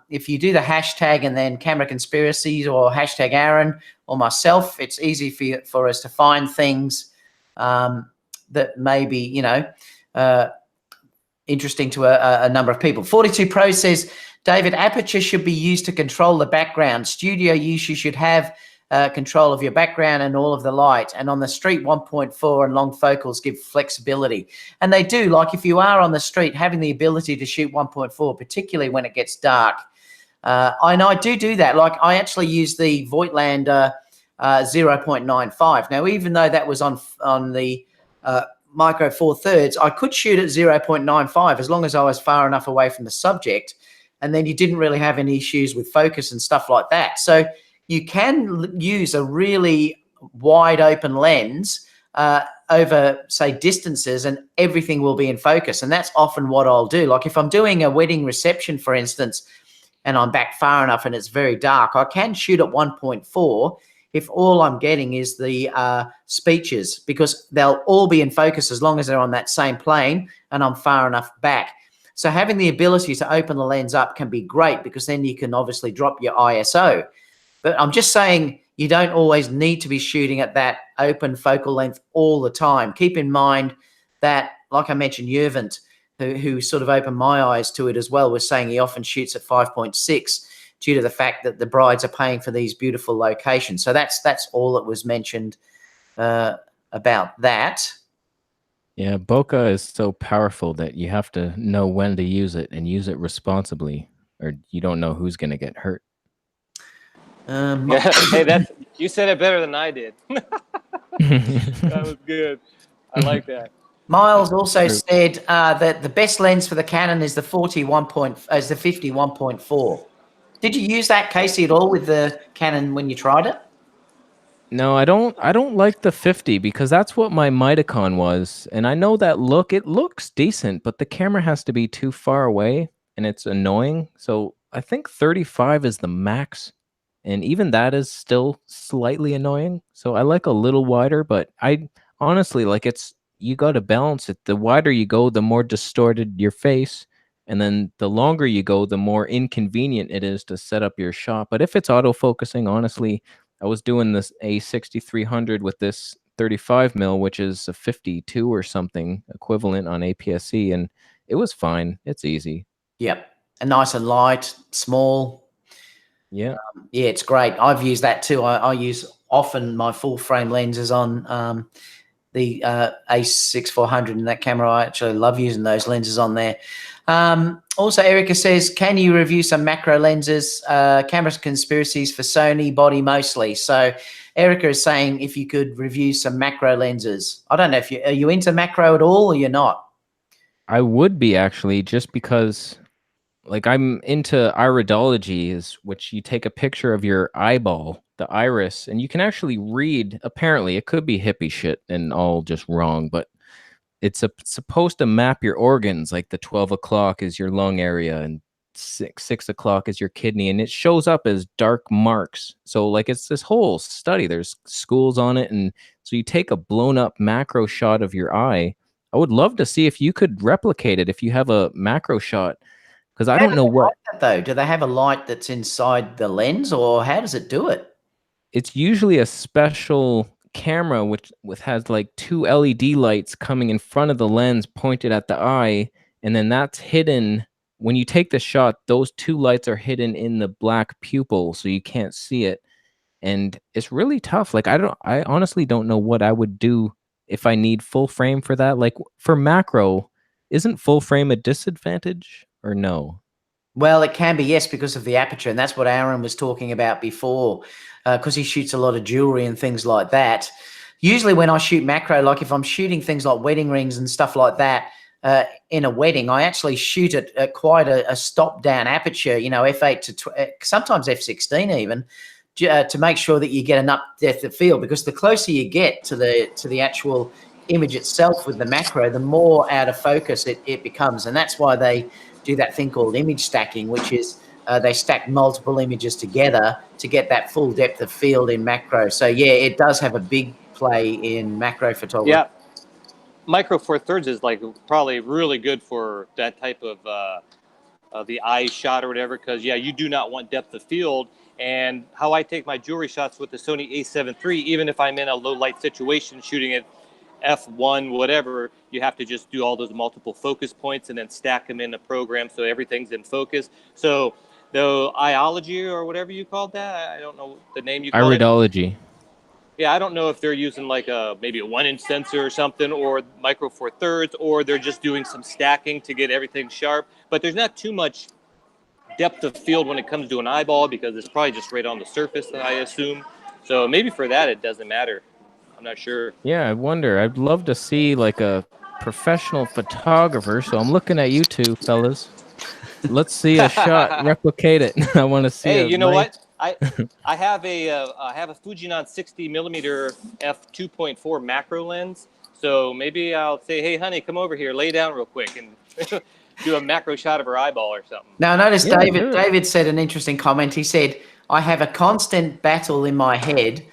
if you do the hashtag and then Camera Conspiracies or hashtag Aron or myself, it's easy for us to find things that may be, interesting to a number of people. 42 Pro says, David, aperture should be used to control the background. Studio use, you should have control of your background and all of the light. And on the street, 1.4 and long focals give flexibility. And they do. Like if you are on the street, having the ability to shoot 1.4, particularly when it gets dark. I do that. Like I actually use the Voigtlander 0.95. Now, even though that was on the micro 4/3, I could shoot at 0.95 as long as I was far enough away from the subject, and then you didn't really have any issues with focus and stuff like that. So you can use a really wide open lens over, say, distances, and everything will be in focus. And that's often what I'll do. Like if I'm doing a wedding reception, for instance, and I'm back far enough and it's very dark, I can shoot at 1.4 if all I'm getting is the speeches, because they'll all be in focus as long as they're on that same plane and I'm far enough back. So having the ability to open the lens up can be great, because then you can obviously drop your ISO. But I'm just saying you don't always need to be shooting at that open focal length all the time. Keep in mind that, like I mentioned, Jurvent, who sort of opened my eyes to it as well, was saying he often shoots at 5.6 due to the fact that the brides are paying for these beautiful locations. So that's all that was mentioned about that. Yeah, bokeh is so powerful that you have to know when to use it and use it responsibly, or you don't know who's going to get hurt. Hey, you said it better than I did. That was good. I like that. Miles also said that the best lens for the Canon is the 51.4. Did you use that, Casey, at all with the Canon when you tried it? No, I don't. I don't like the 50 because that's what my Mitacon was, and I know that look. It looks decent, but the camera has to be too far away, and it's annoying. So I think 35 is the max, and even that is still slightly annoying. So I like a little wider, but I honestly like it's you got to balance it. The wider you go, the more distorted your face, and then the longer you go, the more inconvenient it is to set up your shot. But if it's autofocusing, honestly. I was doing this A6300 with this 35 mil, which is a 52 or something equivalent on APS-C, and it was fine. It's easy. Yep. And nice and light, small. Yeah. Yeah, it's great. I've used that too. I use often my full frame lenses on the A6400 in that camera. I actually love using those lenses on there. Also, Erica says, can you review some macro lenses, Camera Conspiracies for Sony, body mostly? So Erica is saying if you could review some macro lenses. I don't know if are you into macro at all or you're not? I would be actually, just because like I'm into iridology, which you take a picture of your eyeball, the iris, and you can actually read. Apparently, it could be hippie shit and all just wrong, but it's supposed to map your organs. Like the 12 o'clock is your lung area, and six o'clock is your kidney, and it shows up as dark marks. So like it's this whole study. There's schools on it, and so you take a blown up macro shot of your eye. I would love to see if you could replicate it if you have a macro shot. Because I don't know what that, though. Do they have a light that's inside the lens, or how does it do it? it's usually a special camera which has like two LED lights coming in front of the lens pointed at the eye, and then that's hidden when you take the shot. Those two lights are hidden in the black pupil, so you can't see it, and it's really tough. Like I honestly don't know what I would do if I need full frame for that. Like for macro, isn't full frame a disadvantage or no? Well, it can be, yes, because of the aperture. And that's what Aron was talking about before, because he shoots a lot of jewelry and things like that. Usually when I shoot macro, like if I'm shooting things like wedding rings and stuff like that in a wedding, I actually shoot it at quite a stop down aperture, you know, f8 to sometimes f16 even, to make sure that you get enough depth of field, because the closer you get to the actual image itself with the macro, the more out of focus it becomes. And that's why they do that thing called image stacking, which is they stack multiple images together to get that full depth of field in macro. So yeah, it does have a big play in macro photography. Yeah, micro four thirds is like probably really good for that type of the eye shot or whatever, because yeah, you do not want depth of field. And how I take my jewelry shots with the Sony a7 III, even if I'm in a low light situation shooting at f1 whatever, you have to just do all those multiple focus points and then stack them in the program so everything's in focus. So the iology or whatever you called that, I don't know the name you called it. Iridology. Yeah, I don't know if they're using like maybe a 1-inch sensor or something, or micro four thirds, or they're just doing some stacking to get everything sharp. But there's not too much depth of field when it comes to an eyeball, because it's probably just right on the surface, I assume. So maybe for that it doesn't matter. I'm not sure. Yeah, I wonder. I'd love to see like a professional photographer. So I'm looking at you two fellas. Let's see a shot. Replicate it. I want to see. Hey, you know what? I have a Fujinon 60mm f2.4 macro lens. So maybe I'll say, hey, honey, come over here, lay down real quick, and do a macro shot of her eyeball or something. Now, I noticed David said an interesting comment. He said, I have a constant battle in my head.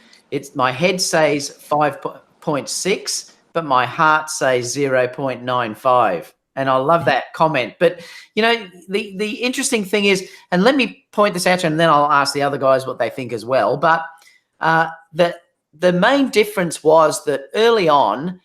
My head says 5.6, but my heart says 0.95. And I love that comment. But, you know, the interesting thing is, and let me point this out to you, and then I'll ask the other guys what they think as well. But the main difference was that early on,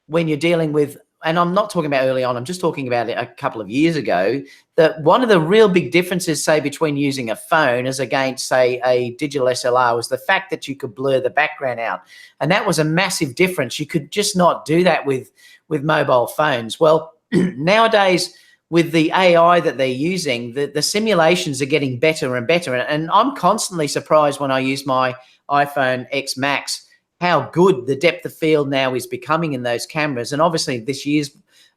when you're dealing with, and I'm not talking about early on, I'm just talking about a couple of years ago, that one of the real big differences, say, between using a phone as against, say, a digital SLR was the fact that you could blur the background out. And that was a massive difference. You could just not do that with mobile phones. Well, nowadays, with the AI that they're using, the simulations are getting better and better. And I'm constantly surprised when I use my iPhone X Max how good the depth of field now is becoming in those cameras. And obviously this year's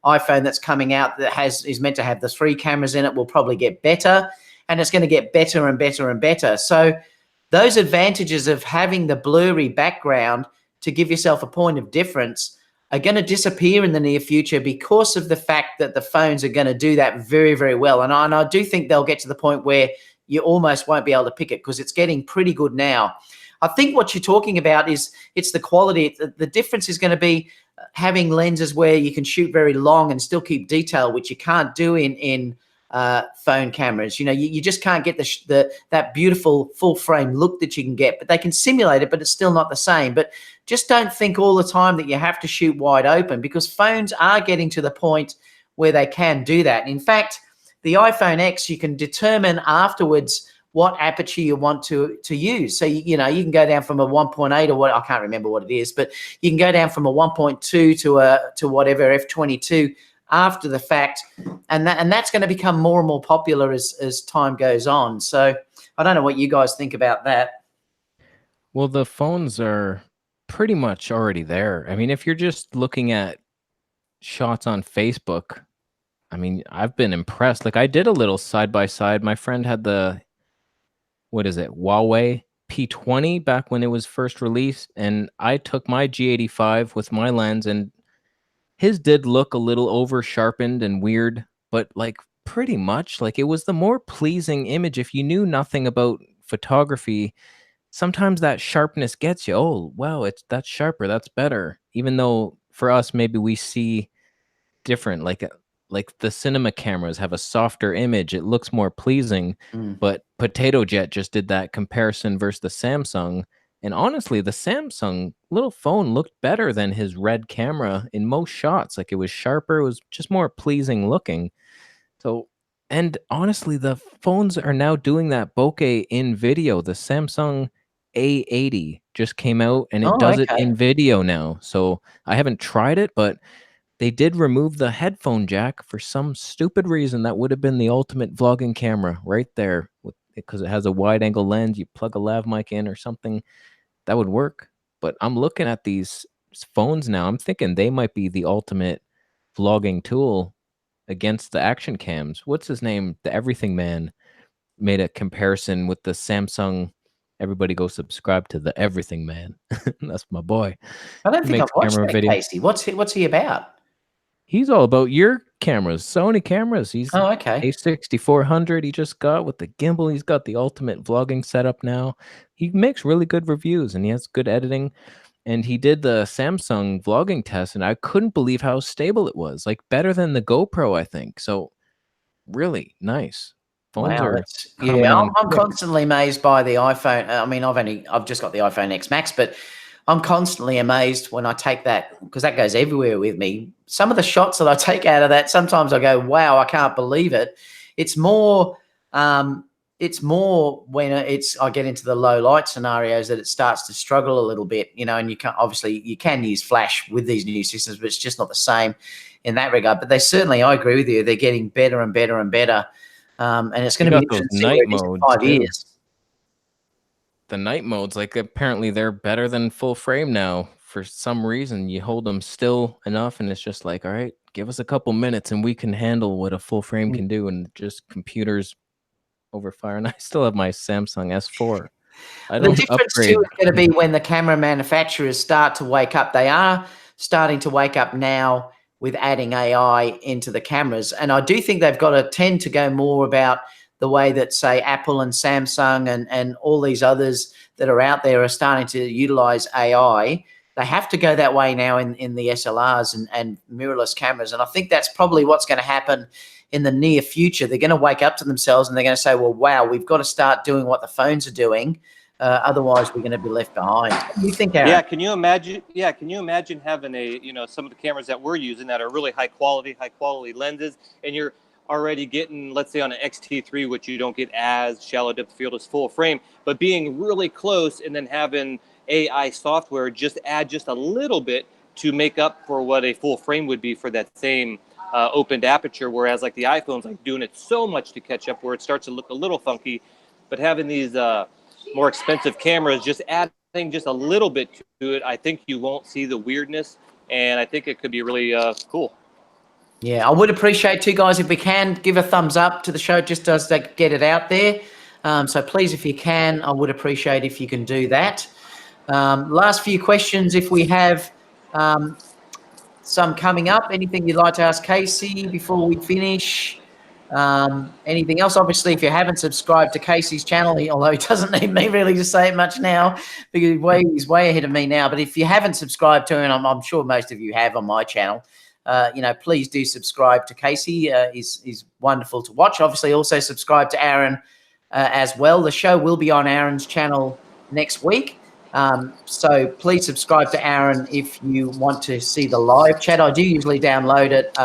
iPhone that's coming out that is meant to have the 3 cameras in it will probably get better, and it's going to get better and better and better. So those advantages of having the blurry background to give yourself a point of difference are going to disappear in the near future because of the fact that the phones are going to do that very, very well. And I do think they'll get to the point where you almost won't be able to pick it because it's getting pretty good now. I think what you're talking about is it's the quality. The difference is going to be having lenses where you can shoot very long and still keep detail, which you can't do in phone cameras. You know, you just can't get that beautiful full frame look that you can get, but they can simulate it, but it's still not the same. But just don't think all the time that you have to shoot wide open, because phones are getting to the point where they can do that. In fact, the iPhone X, you can determine afterwards what aperture you want to use. So, you know, you can go down from a 1.8 or what, I can't remember what it is, but you can go down from a 1.2 to whatever, f22 after the fact. And that's going to become more and more popular as time goes on. So I don't know what you guys think about that. Well, the phones are pretty much already there. I mean, if you're just looking at shots on Facebook, I mean, I've been impressed. Like, I did a little side by side. My friend had the, what is it, Huawei P20 back when it was first released, and I took my G85 with my lens, and his did look a little over sharpened and weird, but like pretty much like it was the more pleasing image. If you knew nothing about photography, sometimes that sharpness gets you, oh wow, that's sharper, that's better, even though for us maybe we see different, like the cinema cameras have a softer image, it looks more pleasing. But Potato Jet just did that comparison versus the Samsung, and honestly the Samsung little phone looked better than his red camera in most shots. Like, it was sharper, it was just more pleasing looking. So, and honestly, the phones are now doing that bokeh in video. The Samsung A80 just came out and it does it in video now. So I haven't tried it, but they did remove the headphone jack for some stupid reason. That would have been the ultimate vlogging camera right there, because it has a wide angle lens. You plug a lav mic in or something, that would work. But I'm looking at these phones now, I'm thinking they might be the ultimate vlogging tool against the action cams. What's his name? The Everything Man made a comparison with the Samsung. Everybody go subscribe to the Everything Man. That's my boy. I don't think I've watched that, Kasey. What's he about? He's all about your cameras, Sony cameras. He's A6400 he just got with the gimbal. He's got the ultimate vlogging setup now. He makes really good reviews and he has good editing. And he did the Samsung vlogging test, and I couldn't believe how stable it was. Like, better than the GoPro, I think. So, really nice. Phones are coming on. I'm constantly amazed by the iPhone. I mean, I've just got the iPhone X Max, but I'm constantly amazed when I take that, because that goes everywhere with me. Some of the shots that I take out of that, sometimes I go, wow, I can't believe it. It's more when I get into the low light scenarios that it starts to struggle a little bit, you know, and you can use flash with these new systems, but it's just not the same in that regard. But I agree with you, they're getting better and better and better. And it's going to be interesting night modes in 5 years. The night modes, like, apparently they're better than full frame now. For some reason, you hold them still enough and it's just like, all right, give us a couple minutes and we can handle what a full frame can do, and just computers overfire. And I still have my Samsung S4. The difference too is going to be when the camera manufacturers start to wake up. They are starting to wake up now with adding AI into the cameras. And I do think they've got to tend to go more about the way that, say, Apple and Samsung and all these others that are out there are starting to utilize AI. They have to go that way now in the SLRs and mirrorless cameras. And I think that's probably what's going to happen in the near future. They're going to wake up to themselves and they're going to say, well, wow, we've got to start doing what the phones are doing. Otherwise, we're going to be left behind. What do you think, Aron? Yeah, can you imagine? Yeah, can you imagine having some of the cameras that we're using that are really high quality lenses, and you're already getting, let's say, on an XT3, which you don't get as shallow depth of field as full frame, but being really close, and then having AI software just add just a little bit to make up for what a full frame would be for that same opened aperture. Whereas like the iPhone's like doing it so much to catch up where it starts to look a little funky, but having these more expensive cameras just add adding just a little bit to it, I think you won't see the weirdness, and I think it could be really cool. Yeah, I would appreciate too, guys, if we can give a thumbs up to the show, just does to get it out there. So please, if you can, I would appreciate if you can do that. Last few questions, if we have some coming up. Anything you'd like to ask Kasey before we finish? Anything else? Obviously, if you haven't subscribed to Kasey's channel, although he doesn't need me really to say it much now, because he's way ahead of me now. But if you haven't subscribed to him, I'm sure most of you have on my channel. Please do subscribe to Kasey. He's wonderful to watch. Obviously, also subscribe to Aron as well. The show will be on Aron's channel next week. So please subscribe to Aron if you want to see the live chat. I do usually download it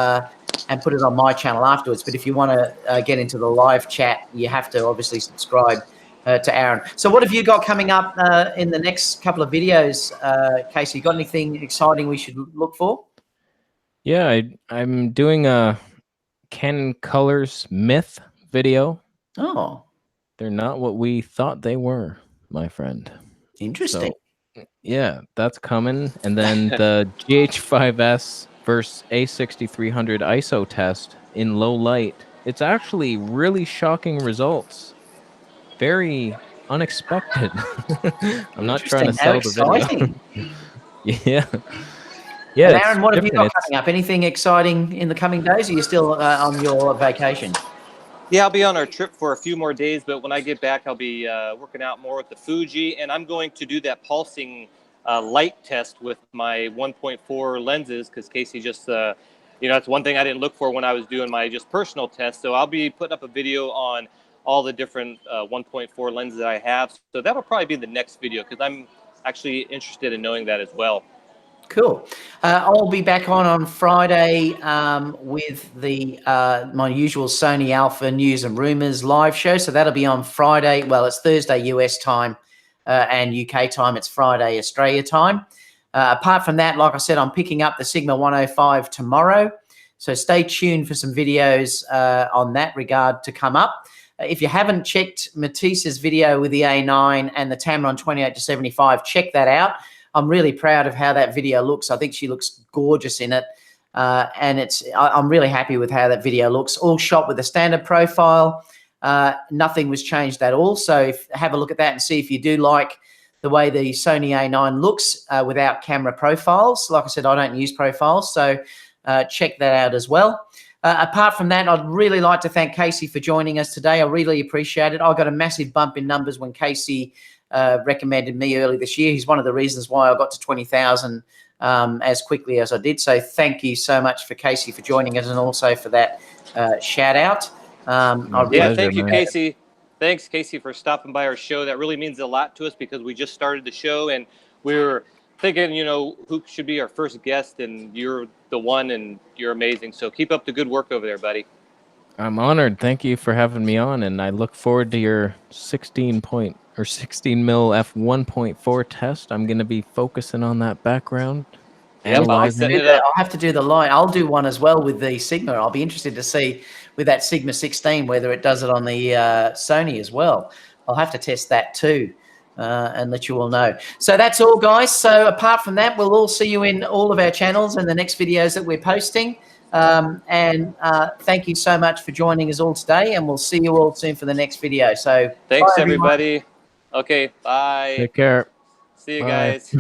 and put it on my channel afterwards. But if you want to get into the live chat, you have to obviously subscribe to Aron. So what have you got coming up in the next couple of videos, Kasey? You got anything exciting we should look for? Yeah, I'm doing a Canon Colors Myth video. Oh, they're not what we thought they were, my friend. Interesting. So, yeah, that's coming. And then the GH5S versus A6300 ISO test in low light. It's actually really shocking results. Very unexpected. I'm not trying to sell the video. Yeah. Yeah. And Aron, what have you got coming up? Anything exciting in the coming days? Or are you still on your vacation? Yeah, I'll be on our trip for a few more days, but when I get back, I'll be working out more with the Fuji, and I'm going to do that pulsing light test with my 1.4 lenses, because Kasey just, that's one thing I didn't look for when I was doing my just personal test. So I'll be putting up a video on all the different 1.4 lenses that I have. So that'll probably be the next video, because I'm actually interested in knowing that as well. Cool. I'll be back on Friday with the my usual Sony Alpha News and Rumors live show. So that'll be on Friday. Well, it's Thursday US time and UK time. It's Friday Australia time. Apart from that, like I said, I'm picking up the Sigma 105 tomorrow. So stay tuned for some videos on that regard to come up. If you haven't checked Matisse's video with the A9 and the Tamron 28-75, check that out. I'm really proud of how that video looks. I think she looks gorgeous in it. And I'm really happy with how that video looks. All shot with a standard profile. Nothing was changed at all. So have a look at that and see if you do like the way the Sony A9 looks without camera profiles. Like I said, I don't use profiles. So check that out as well. Apart from that, I'd really like to thank Kasey for joining us today. I really appreciate it. I got a massive bump in numbers when Kasey recommended me early this year. He's one of the reasons why I got to 20,000 as quickly as I did. So thank you so much for Kasey for joining us and also for that shout out. Thank you, Kasey. Thanks, Kasey, for stopping by our show. That really means a lot to us because we just started the show and we were thinking, who should be our first guest, and you're the one, and you're amazing. So keep up the good work over there, buddy. I'm honored. Thank you for having me on, and I look forward to your 16 mil f1.4 test. I'm going to be focusing on that background. I'll have to do the line. I'll do one as well with the Sigma. I'll be interested to see with that Sigma 16 whether it does it on the Sony as well. I'll have to test that too and let you all know. So that's all, guys. So apart from that, we'll all see you in all of our channels and the next videos that we're posting. Thank you so much for joining us all today, and we'll see you all soon for the next video. So thanks, everybody. Okay, bye. Take care. See you guys.